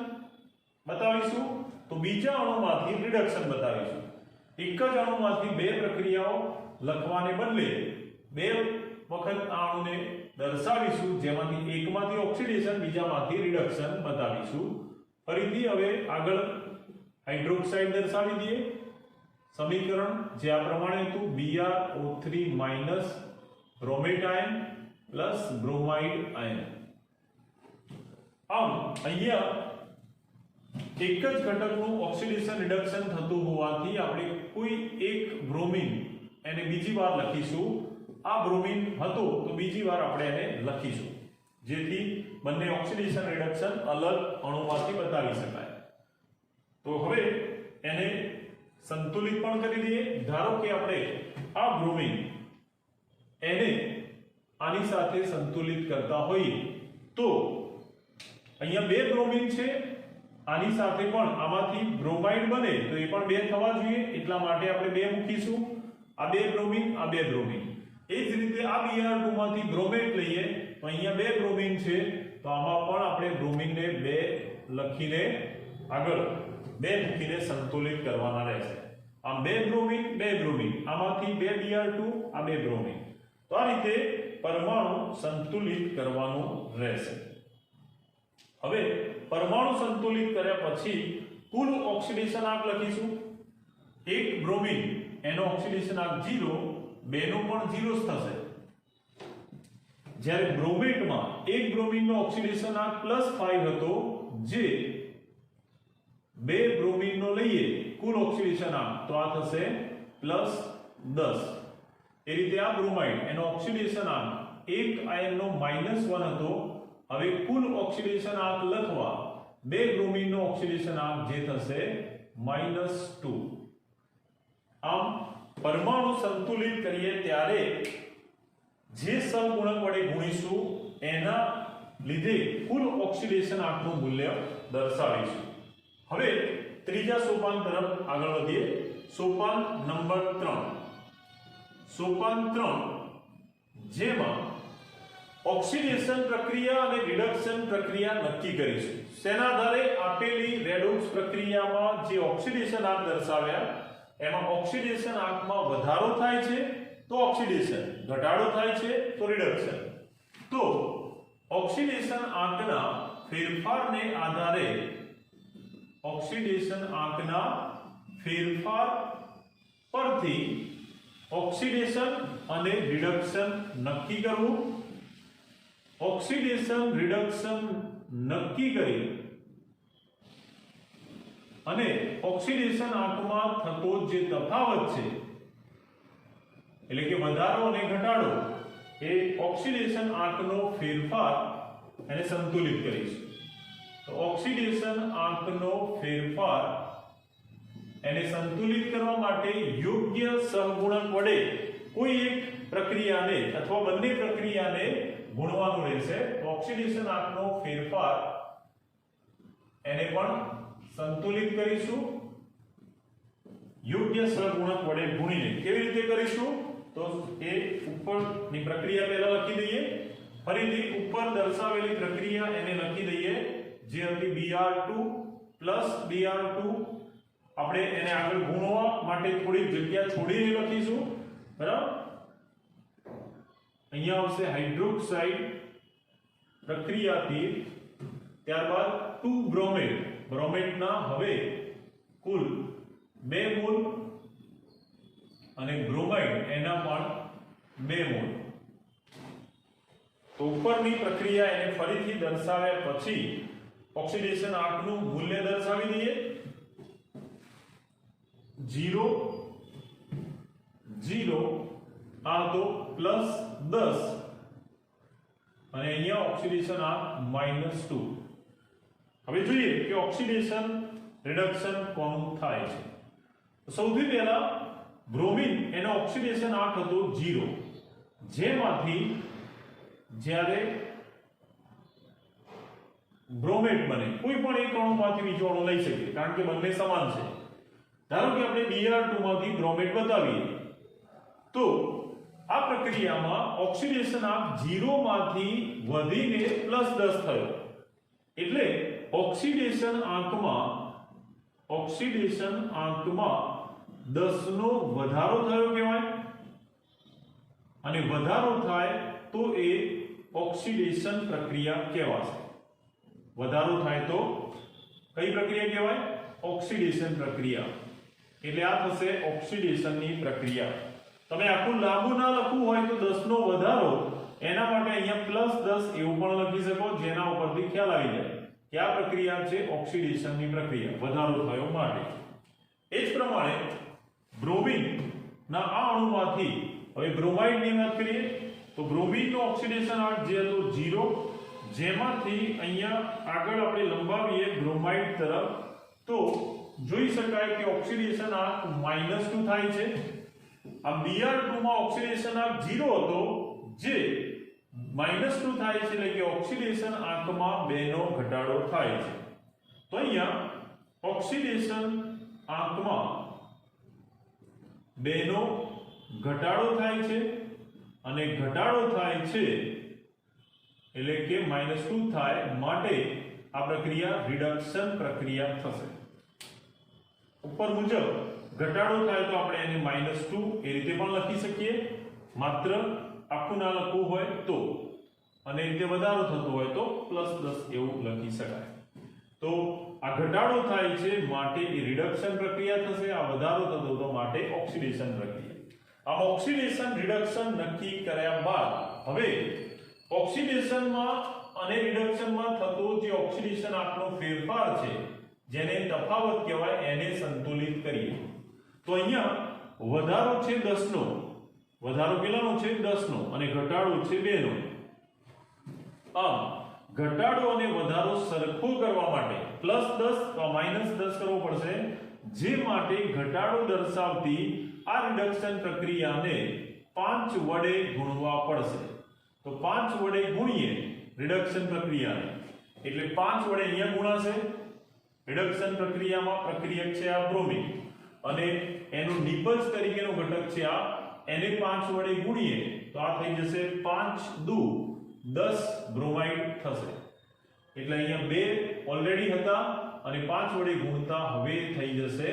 બતાવીશું તો બીજા અણુમાંથી રિડક્શન બતાવીશું. એક જ અણુમાંથી બે પ્રક્રિયાઓ લખવાને બદલે બે વખત આ અણુને દર્શાવીશું, જેમાંથી એકમાંથી ઓક્સિડેશન બીજામાંથી રિડક્શન બતાવીશું. ફરીથી હવે આગળ હાઇડ્રોક્સાઇડ દર્શાવી દઈએ. સમીકરણ જે આ પ્રમાણે હતું BrO3 minus bromate ion plus bromide ion. આમ અહીંયા એક જ ઘટકનું ઓક્સિડેશન રિડક્શન થતું હોવાથી આપણે કોઈ એક બ્રોમિન એને બીજી વાર લખીશું. આ બ્રોમિન હતો તો બીજી વાર આપણે એને લખીશું, જેથી બંને ઓક્સિડેશન રિડક્શન અલગ અણુમાંથી બતાવી શકાય. તો હવે એને સંતુલિત પણ કરી દઈએ. ધારો કે આપણે આ બ્રોમિન એને આની સાથે સંતુલિત કરતા હોઈએ તો અહીંયા બે બ્રોમિન છે, આની સાથે પણ આમાંથી બ્રોમાઇડ બને તો એ પણ બે થવા જોઈએ, એટલા માટે આપણે બે મૂકીશું. આ બે બ્રોમિન, આ બે બ્રોમિન. એ જ રીતે આ Br2 માંથી બ્રોમેટ લઈએ તો અહીંયા બે બ્રોમિન છે તો આમાં પણ આપણે બ્રોમિનને બે લખીને આગળ બે મૂકીને સંતુલિત કરવાના રહેશે. આમ બે બ્રોમિન, આમાંથી બે Br2, આ બે બ્રોમિન. તો આ રીતે પરમાણુ સંતુલિત કરવાનું રહેશે. હવે પરમાણુ સંતુલિત કર્યા પછી કુલ ઓક્સિડેશન આંક લખીશું. એક બ્રોમિન એનો ઓક્સિડેશન આંક 0, બેનો પણ 0 જ થશે. જ્યારે બ્રોમેટમાં એક બ્રોમિનનો ઓક્સિડેશન આંક +5 હતો, જે બે બ્રોમિનનો લઈએ કુલ ઓક્સિડેશન આંક તો આ થશે +10. એ રીતે આ બ્રોમાઇડ એનો ઓક્સિડેશન આંક એક આયનનો -1 હતો. હવે કુલ ઓક્સિડેશન આંક લખવા બે બ્રોમિનનો ઓક્સિડેશન આંક જે થશે -2. આમ પરમાણુ સંતુલિત કરીએ ત્યારે જે સહગુણક વડે ગુણીશું એના લીધે કુલ ઓક્સિડેશન આંકનું મૂલ્ય દર્શાવીશું. હવે ત્રીજા સોપાન તરફ આગળ વધીએ. સોપાન નંબર 3. સોપાન 3 જેમાં ઓક્સિડેશન પ્રક્રિયા અને રિડક્શન પ્રક્રિયા નક્કી કરીશું. શેના આધારે? આપેલી રેડોક્સ પ્રક્રિયામાં જે ઓક્સિડેશન આંક દર્શાવ્યા એમાં ઓક્સિડેશન આંકમાં વધારો થાય છે તો ઓક્સિડેશન, ઘટાડો થાય છે તો રિડક્શન. તો ઓક્સિડેશન આંકના ફેરફારને આધારે ઓક્સિડેશન આંકના ફેરફાર પરથી ઓક્સિડેશન અને રિડક્શન નક્કી કરવું. ઓક્સિડેશન રિડક્શન નક્કી કરી અને ઓક્સિડેશન આંકમાં થતો જે તફાવત છે એટલે કે વધારો અને ઘટાડો એ ઓક્સિડેશન આંકનો ફેરફાર એને સંતુલિત કરીશું. તો ઓક્સિડેશન આંકનો ફેરફાર એને સંતુલિત કરવા માટે યોગ્ય સહગુણક વડે કોઈ એક પ્રક્રિયાને અથવા બંને પ્રક્રિયાને ગુણવાનું રહેશે. તો ઓક્સિડેશન આંકનો ફેરફાર એને પણ સંતુલિત કરીશું યોગ્ય સહગુણક વડે ગુણીને. કેવી રીતે કરીશું? તો એ ઉપરની પ્રક્રિયા પહેલા લખી દઈએ. ફરીથી ઉપર દર્શાવેલી પ્રક્રિયા એને લખી દઈએ જે હતી Br2 Br2. આપણે એને આગળ ગુણવા માટે થોડી જગ્યા છોડીને લખીશું, બરાબર? અહીંયા આવશે હાઇડ્રોક્સાઇડ પ્રક્રિયાથી, ત્યારબાદ 2 બ્રોમેટ. બ્રોમેટના હવે કુલ 2 મોલ અને બ્રોમાઇડ એના પણ 2 મોલ. તો ઉપરની પ્રક્રિયા એને ફરીથી દર્શાવ્યા પછી ઓક્સિડેશન આંકનું મૂલ્ય દર્શાવી દઈએ 0 0 આ તો +10 અને અહીંયા ઓક્સિડેશન આંક -2. હવે જોઈએ કે ઓક્સિડેશન રિડક્શન કોનું થાય છે. સૌથી પહેલા બ્રોમિન એનો ઓક્સિડેશન આંક હતો 0, જેમાંથી જ્યારે બ્રોમેટ બને કોઈ પણ એક અણુમાંથી બીજો અણુ લઈ શકીએ કારણ કે બંને સમાન છે. ધારો કે આપણે Br2 માંથી બ્રોમેટ બતાવીએ તો આ પ્રક્રિયામાં ઓક્સિડેશન આંક 0 માંથી વધીને +10 થયો એટલે ઓક્સિડેશન આંકમાં 10 નો વધારો થયો કહેવાય અને વધારો થાય તો એ ઓક્સિડેશન પ્રક્રિયા કહેવાશે. વધારો થાય તો કઈ પ્રક્રિયા કહેવાય? ઓક્સિડેશન પ્રક્રિયા. એટલે આ થશે ઓક્સિડેશનની પ્રક્રિયા. તમે આખું લાંબુ ના લખવું હોય તો 10 નો વધારો એના માટે અહીંયા +10 એવું પણ લખી શકો જેના ઉપરથી ખ્યાલ આવી જાય કે આ પ્રક્રિયા છે ઓક્સિડેશનની પ્રક્રિયા, વધારો થયો માટે. એ જ પ્રમાણે બ્રોમિન ના આ અણુમાંથી હવે બ્રોમાઇડ ની વાત કરીએ તો બ્રોમિન નો ઓક્સિડેશન આંક જે હતો 0, જેમાંથી અહીંયા આગળ આપણે લંબાવીએ બ્રોમાઇડ તરફ તો જોઈ શકાય કે ઓક્સિડેશન આંક -2 થાય છે. આ Br2 માં ઓક્સિડેશન આંક 0 હતો જે -2 થાય છે એટલે કે ઓક્સિડેશન આંકમાં 2 નો ઘટાડો થાય છે. તો અહીંયા ઓક્સિડેશન આંકમાં 2 નો ઘટાડો થાય છે અને ઘટાડો થાય છે એટલે કે -2 થાય માટે આ પ્રક્રિયા રિડક્શન પ્રક્રિયા થશે. ઉપર મુજબ ઘટાડો થાય તો આપણે એને -2 એ રીતે પણ લખી શકીએ માત્ર આખું ના લખવું હોય તો, અને રીતે વધારો થતો હોય તો +10 એવું લખી શકાય. તો આ ઘટાડો થાય છે માટે એ રિડક્શન પ્રક્રિયા થશે, આ વધારો થતો તો માટે ઓક્સિડેશન પ્રક્રિયા. આ ઓક્સિડેશન રિડક્શન નક્કી કર્યા બાદ હવે ઓક્સિડેશનમાં અને રિડક્શનમાં થતો જે ઓક્સિડેશન આંકનો ફેરફાર છે જેને તફાવત કહેવાય એને સંતુલિત કરીએ. તો અહીંયા વધારો છે 10 નો, વધારો કેટલાનો છે 10 નો અને ઘટાડો છે 2 નો. આમ ઘટાડો અને વધારો સરખો કરવા માટે +10 તો -10 કરવો પડશે, જે માટે ઘટાડો દર્શાવતી આ રિડક્શન પ્રક્રિયાને 5 વડે ગુણવા પડશે. તો 5 વડે ગુણીએ રિડક્શન પ્રક્રિયાને એટલે 5 વડે અહીંયા ગુણાશે. રિડક્શન પ્રક્રિયામાં પ્રક્રિયક છે આ બ્રોમિન અને એનું નિપજ તરીકેનો ઘટક છે આ, એને 5 વડે ગુણીએ તો આ થઈ જશે 5 દુ 10 બ્રોમાઇડ થશે. એટલે અહીંયા 2 ઓલરેડી હતા અને 5 વડે ગુણતા હવે થઈ જશે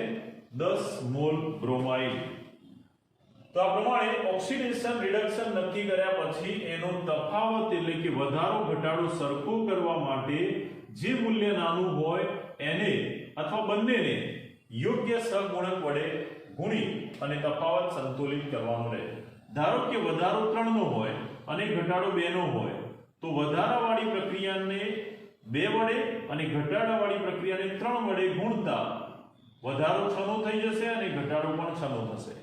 10 મોલ બ્રોમાઇડ. તો આ પ્રમાણે ઓક્સિડેશન રિડક્શન નક્કી કર્યા પછી એનો તફાવત એટલે કે વધારો ઘટાડો સરખો કરવા માટે જે મૂલ્ય નાનું હોય એને અથવા બંનેને યોગ્ય સહગુણક વડે ગુણી અને તફાવત સંતુલિત કરવાનો રહે. ધારો કે વધારો 3 નો હોય અને ઘટાડો 2 નો હોય તો વધારાવાળી પ્રક્રિયાને 2 વડે અને ઘટાડાવાળી પ્રક્રિયાને 3 વડે ગુણતા વધારો 6 નો થઈ જશે અને ઘટાડો પણ 6 નો થશે.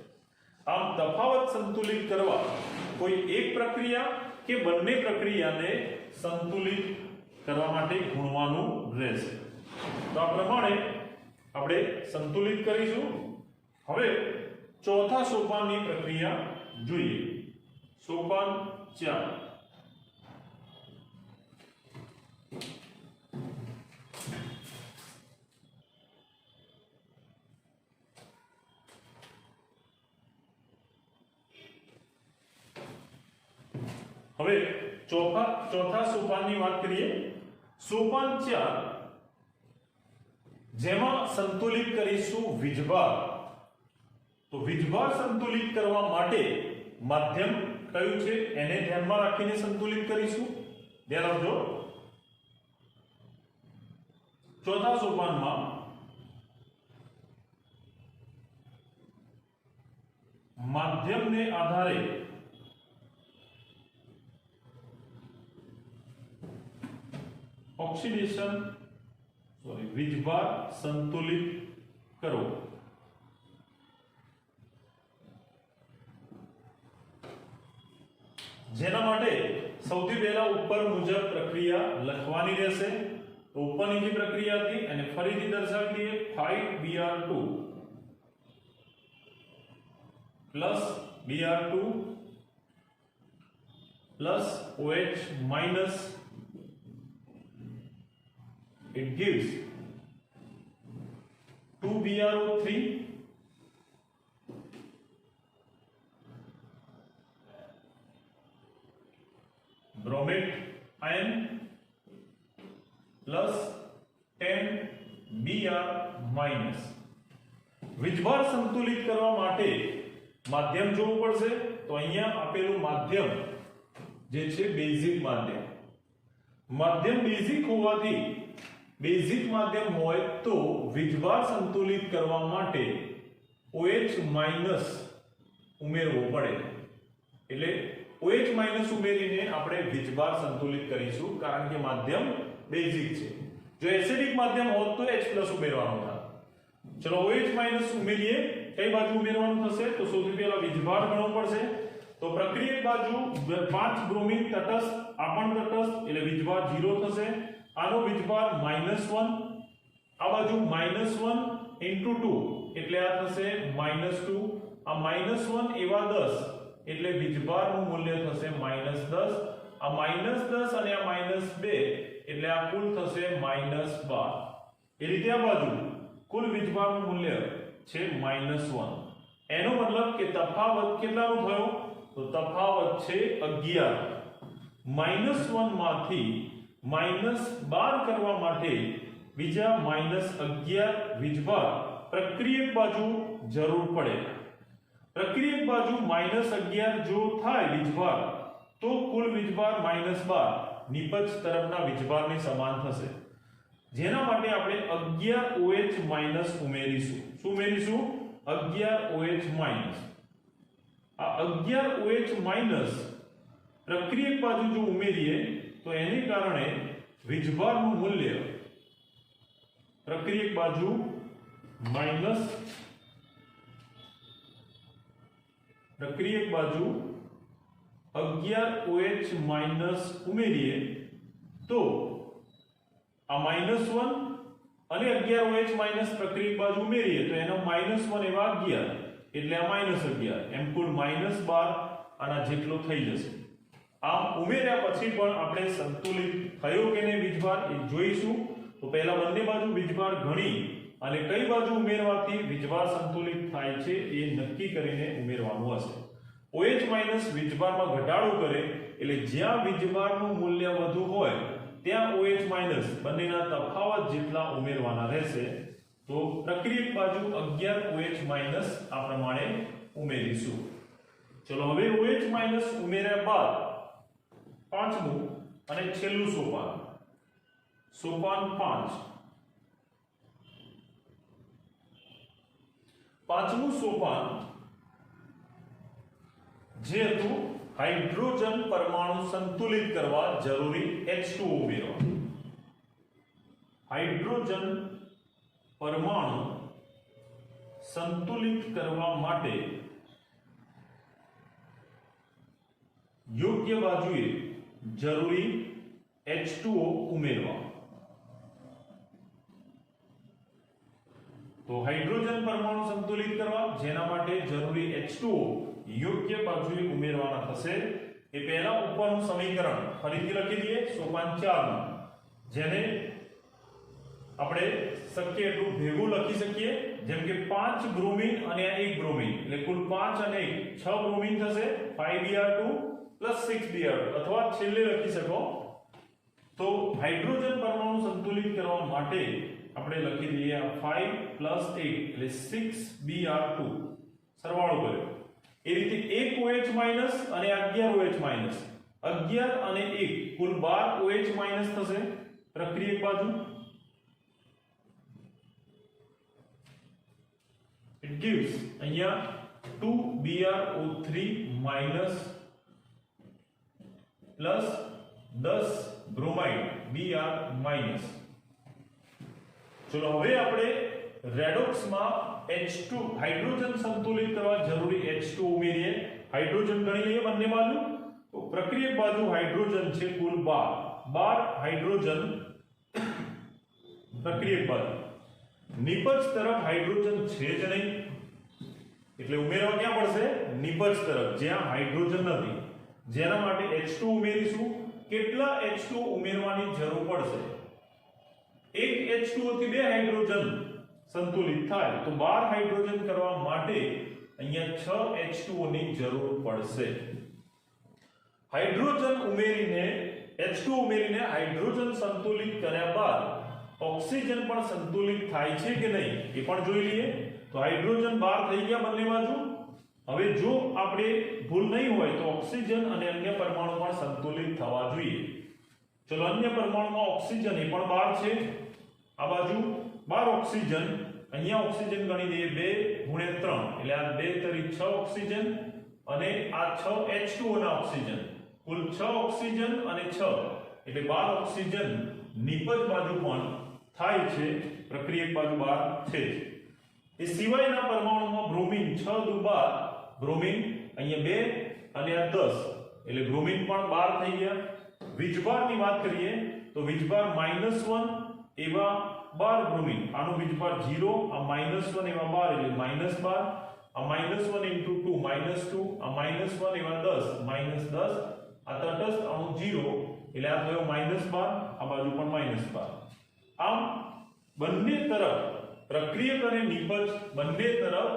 આમ તફાવત સંતુલિત કરવા કોઈ એક પ્રક્રિયા કે બંને પ્રક્રિયાને સંતુલિત કરવા માટે ગુણવાનું રહેશે. તો આ પ્રમાણે આપણે સંતુલિત કરીશું. હવે ચોથા સોપાનની પ્રક્રિયા જોઈએ. સોપાન 4. હવે ચોથા સોપાનની વાત કરીએ. સોપાન 4 જેમાં સંતુલિત કરીશું વીજભાર. તો વીજભાર સંતુલિત કરવા માટે માધ્યમ કયું છે એને ધ્યાનમાં રાખીને સંતુલિત કરીશું. ધ્યાન રાખજો. ચોથા સોપાનમાં માધ્યમને આધારે ઓક્સિડેશન વીજભાર સંતુલિત કરો. જેના માટે સૌથી પહેલા ઉપર મુજબ પ્રક્રિયા લખવાની રહેશે. તો ઉપરની જે પ્રક્રિયા હતી અને ફરીથી દર્શાવી દઈએ 5Br2 plus Br2 plus OH minus, it gives 2BrO3 bromate ion plus 10Br minus. વીજભાર સંતુલિત કરવા માટે માધ્યમ જોવું પડશે. તો અહીંયા આપેલું માધ્યમ જે છે બેઝિક માધ્યમ. માધ્યમ બેઝિક હોવાથી બેઝિક માધ્યમ હોય તો વીજભાર સંતુલિત કરવા માટે OH માઈનસ ઉમેરવો પડે. એટલે OH માઈનસ ઉમેરીને આપણે વીજભાર સંતુલિત કરીશું કારણ કે માધ્યમ બેઝિક છે. જો એસિડિક માધ્યમ હોત તો H+ ઉમેરવાનું થાય. ચલો OH માઈનસ ઉમેરીએ. કઈ બાજુ ઉમેરવાનું થશે? તો સૌથી પહેલા વીજભાર ગણવો પડશે. તો પ્રક્રિયક બાજુ 5 બ્રોમિન તટસ્થ, આપણ તટસ્થ એટલે વીજભાર 0 થશે. આનો વીજભાર -1, આ બાજુ -1 * 2 એટલે આ થશે -2. આ -1 એવા 10 એટલે વીજભારનું મૂલ્ય થશે -10. આ -10 અને આ -2 એટલે આ કુલ થશે -12. એ રીતે આ બાજુ કુલ વીજભારનું મૂલ્ય છે -1. એનો મતલબ કે તફાવત કેટલાનો થયો? તો તફાવત છે 11. -1 માંથી -12 કરવા માટે બીજા -11 વીજભાર પ્રક્રિયક બાજુ જરૂર પડે. પ્રક્રિયક બાજુ -11 જો થાય વીજભાર તો કુલ વીજભાર -12 નિપજ તરફના વીજભારની સમાન થશે. જેના માટે આપણે 11 OH માઈનસ ઉમેરીશું. શું ઉમેરીશું? 11 OH માઈનસ. આ 11 OH માઈનસ પ્રક્રિયક બાજુ જો ઉમેરીએ તો એને કારણે વીજભારનું મૂલ્ય પ્રક્રિયક બાજુ માઈનસ પ્રક્રિયક બાજુ 11 OH માઈનસ ઉમેરીએ તો આ -1 અને 11 OH માઈનસ પ્રક્રિયક બાજુ ઉમેરીએ તો એનો -1 એવા 11 એટલે આ -11 એમ કુલ -12 આના જેટલો થઈ જશે. આમ ઉમેર્યા પછી પણ આપણે સંતુલિત થયો કે નહીં વીજભાર એ જોઈશું. તો પહેલા બંને બાજુ વીજભાર ગણી અને કઈ બાજુ ઉમેરવાથી વીજભાર સંતુલિત થાય છે એ નક્કી કરીને ઉમેરવાનું હશે. OH માઈનસ વીજભારમાં ઘટાડો કરે એટલે જ્યાં વીજભારનું મૂલ્ય વધુ હોય ત્યાં OH માઈનસ બંનેના તફાવત જેટલા ઉમેરવાના રહેશે. તો પ્રક્રિયક બાજુ 11 OH માઈનસ આ પ્રમાણે ઉમેરીશું. ચલો હવે OH માઈનસ ઉમેર્યા બાદ પાંચમું અને છેલ્લું સોપાન 5. પાંચમું સોપાન જે હતું હાઇડ્રોજન પરમાણુ સંતુલિત કરવા જરૂરી H2O ઉમેરવા. હાઇડ્રોજન પરમાણુ સંતુલિત કરવા માટે યોગ્ય બાજુએ જરૂરી H2O ઉમેરવા. તો હાઇડ્રોજન પરમાણુ સંતુલિત કરવા જેના માટે જરૂરી H2O યોગ્ય બાજુએ ઉમેરવાના થશે. એ પહેલા ઉપરનું સમીકરણ ફરીથી લખી દઈએ સોપાન 4 જેને આપણે શક્ય એટલું ભેગું લખી શકીએ. જેમ કે 5 બ્રોમિન અને 1 બ્રોમિન એટલે કુલ 5 અને 1 6 બ્રોમિન થશે. 5Br2 + 6Br2 અથવા છેલ્લે લખી શકો તો હાઇડ્રોજન પરમાણુ સંતુલિત કરવા માટે આપણે લખી દઈએ 5 + 8 એટલે 6Br2 સરવાળો કર્યો. એ રીતે 1 OH માઈનસ અને 11 OH માઈનસ 11 અને 1 કુલ 12 OH માઈનસ થશે પ્રક્રિયક બાજુ. it gives અહીંયા 2BrO3 minus plus 10 bromide Br minus. ચલો હવે આપણે રેડોક્સમાં H2 હાઇડ્રોજન સંતુલિત કરવા જરૂરી H2 ઉમેરીએ. હાઇડ્રોજન ગણી લઈએ બંને બાજુ. તો પ્રક્રિયક બાજુ હાઇડ્રોજન છે કુલ 12 હાઇડ્રોજન પ્રક્રિયક બાજુ. નિપજ તરફ હાઇડ્રોજન છે જ નહીં એટલે ઉમેરવા ક્યાં પડશે? નિપજ તરફ જ્યાં હાઇડ્રોજન નથી. જેના માટે H2 ઉમેરીશું. કેટલા H2 ઉમેરવાની જરૂર પડશે? એક H2O થી બે હાઇડ્રોજન સંતુલિત થાય તો 12 હાઇડ્રોજન કરવા માટે અહીંયા 6 H2O ની જરૂર પડશે. હાઇડ્રોજન ઉમેરીને H2 ઉમેરીને હાઇડ્રોજન સંતુલિત કર્યા બાદ ઓક્સિજન પણ સંતુલિત થાય છે કે નહીં એ પણ જોઈ લઈએ. તો હાઇડ્રોજન 12 થઈ ગયા બંને બાજુ. હવે જો આપણે ભૂલ નહીં હોય તો ઓક્સિજન અને અન્ય પરમાણુ પણ સંતુલિત થવા જોઈએ. ચલો અન્ય પરમાણુમાં ઓક્સિજન એ પણ 12 છે. આ બાજુ 12 ઓક્સિજન, અહીંયા ઓક્સિજન ગણી દઈએ 2 × 3 એટલે આ 2 તરી 6 ઓક્સિજન અને આ 6 H2O ના ઓક્સિજન. કુલ 6 ઓક્સિજન અને 6 એટલે 12 ઓક્સિજન નિપજ બાજુ પણ થાય છે, પ્રક્રિયક બાજુ 12 છે. એ સિવાયના પરમાણુમાં બ્રોમિન 6 × 12 બ્રોમિન અહીંયા 2 અને આ 10 એટલે બ્રોમિન પણ 12 થઈ ગયા. વીજભારની વાત કરીએ તો વીજભાર -1 એવા 12 બ્રોમિન, આનો વીજભાર 0, આ -1 એવા 12 એટલે -12, આ -1 × 2 -2, આ -1 એવા 10 -10, આ તટસ્થ અણુ 0 એટલે આ થયો -12, આ બાજુ પણ -12. આમ બંને તરફ પ્રક્રિયક અને નિપજ બંને તરફ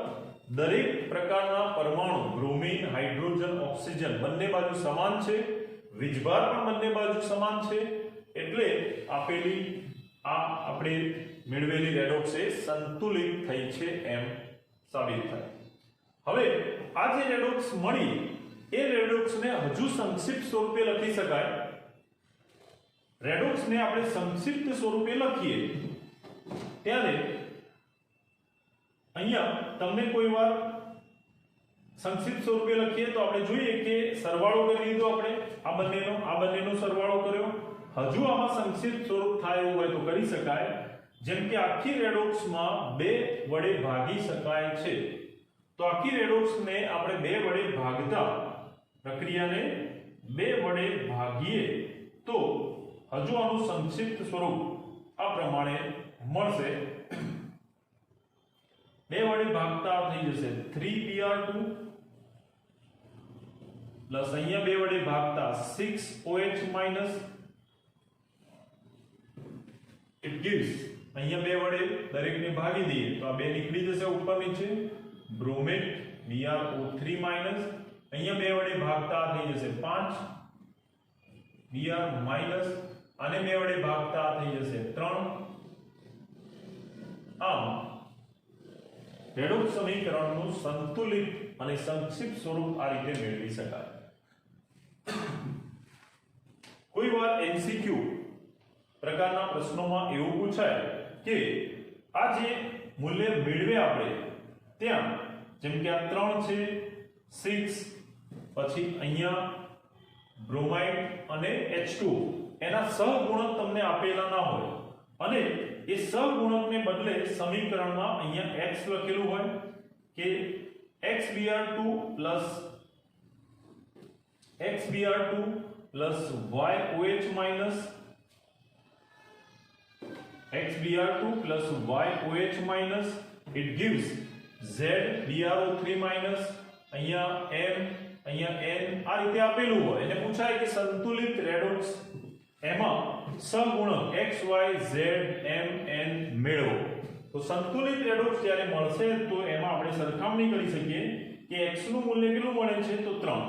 દરેક પ્રકારના પરમાણુ બ્રોમિન, હાઇડ્રોજન, ઓક્સિજન બંને બાજુ સમાન છે. વીજભાર પણ બંને બાજુ સમાન છે. એટલે આપેલી આ આપણે મેળવેલી રેડોક્સ એ સંતુલિત થઈ છે એમ સાબિત થાય. હવે આ જે રેડોક્સ મળી એ રેડોક્સને હજુ સંક્ષિપ્ત સ્વરૂપે લખી શકાય. રેડોક્સને આપણે સંક્ષિપ્ત સ્વરૂપે લખીએ ત્યારે અહીંયા તમને કોઈ વાર સંક્ષિપ્ત સ્વરૂપે લખીએ તો આપણે જોઈએ કે સરવાળો કરી લીધો આપણે આ બંનેનો સરવાળો કર્યો. હજુ આમાં સંક્ષિપ્ત સ્વરૂપ થાય એવું હોય તો કરી શકાય. જેમ કે આખી રેડોક્સમાં 2 વડે ભાગી શકાય છે. તો આખી રેડોક્સને આપણે 2 વડે ભાગતા પ્રક્રિયાને 2 વડે ભાગીએ તો હજુ આનું સંક્ષિપ્ત સ્વરૂપ આ પ્રમાણે મળશે. 2 વડે ભાગતા થઈ જશે 3Br2 પ્લસ અહીંયા 2 વડે ભાગતા 6OH- it gives અહીંયા 2 વડે દરેકને ભાગી દઈએ તો આ 2 નીકળી જશે ઉપર નીચે. બ્રોમેટ Br3- અહીંયા 2 વડે ભાગતા થઈ જશે 5 Br- અને 2 વડે ભાગતા થઈ જશે 3. આમ રેડોક્સ સમીકરણનું સંતુલિત અને સંક્ષિપ્ત સ્વરૂપ આ રીતે મેળવી શકાય. કોઈ વાર MCQ પ્રકારના પ્રશ્નોમાં એવું પૂછાય કે આ જે મૂલ્ય મેળવે આપણે ત્યાં જેમ કે આ 3 છે 6 પછી અહીંયા બ્રોમાઇડ અને H2 એના સહગુણક તમને આપેલા ના હોય અને એ સહગુણકને બદલે સમીકરણમાં અહીંયા x લખેલું હોય કે xBr2 plus YOH- xBr2 plus YOH- it gives ZBrO3- અહીંયા m અહીંયા n આ રીતે આપેલું હોય એને પૂછાય કે સંતુલિત રેડોક્સ એમાં સહગુણક x y z m n મેળવો. તો સંતુલિત રેડોક્સ જ્યારે મળશે તો એમાં આપણે સરખામણી કરી શકીએ કે x નું મૂલ્ય કેટલું મળે છે તો 3,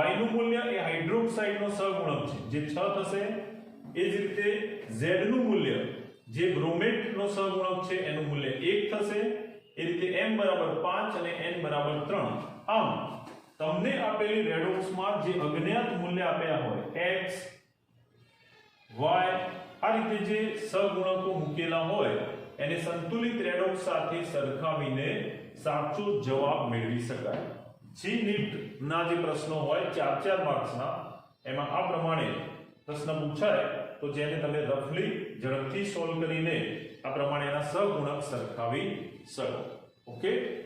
y નું મૂલ્ય એ હાઇડ્રોક્સાઇડનો સહગુણક છે જે 6 થશે. એ જ રીતે z નું મૂલ્ય જે બ્રોમેટનો સહગુણક છે એનું મૂલ્ય 1 થશે. એ રીતે m = 5 અને n = 3. આમ તમને આપેલી રેડોક્સમાં જે અજ્ઞાત મૂલ્ય આપ્યા હોય x y આ રીતે જે સહગુણકો મૂકેલા હોય એને સંતુલિત રેડોક્સ સાથે સરખાવીને સાચો જવાબ મેળવી શકાય. જી નીટ ના જે પ્રશ્નો હોય 4 માર્ક્સના એમાં આ પ્રમાણે પ્રશ્ન પૂછાય તો જેને તમે રફલી ઝડપથી સોલ્વ કરીને આ પ્રમાણે એના સહગુણક સરખાવી શકો. ઓકે.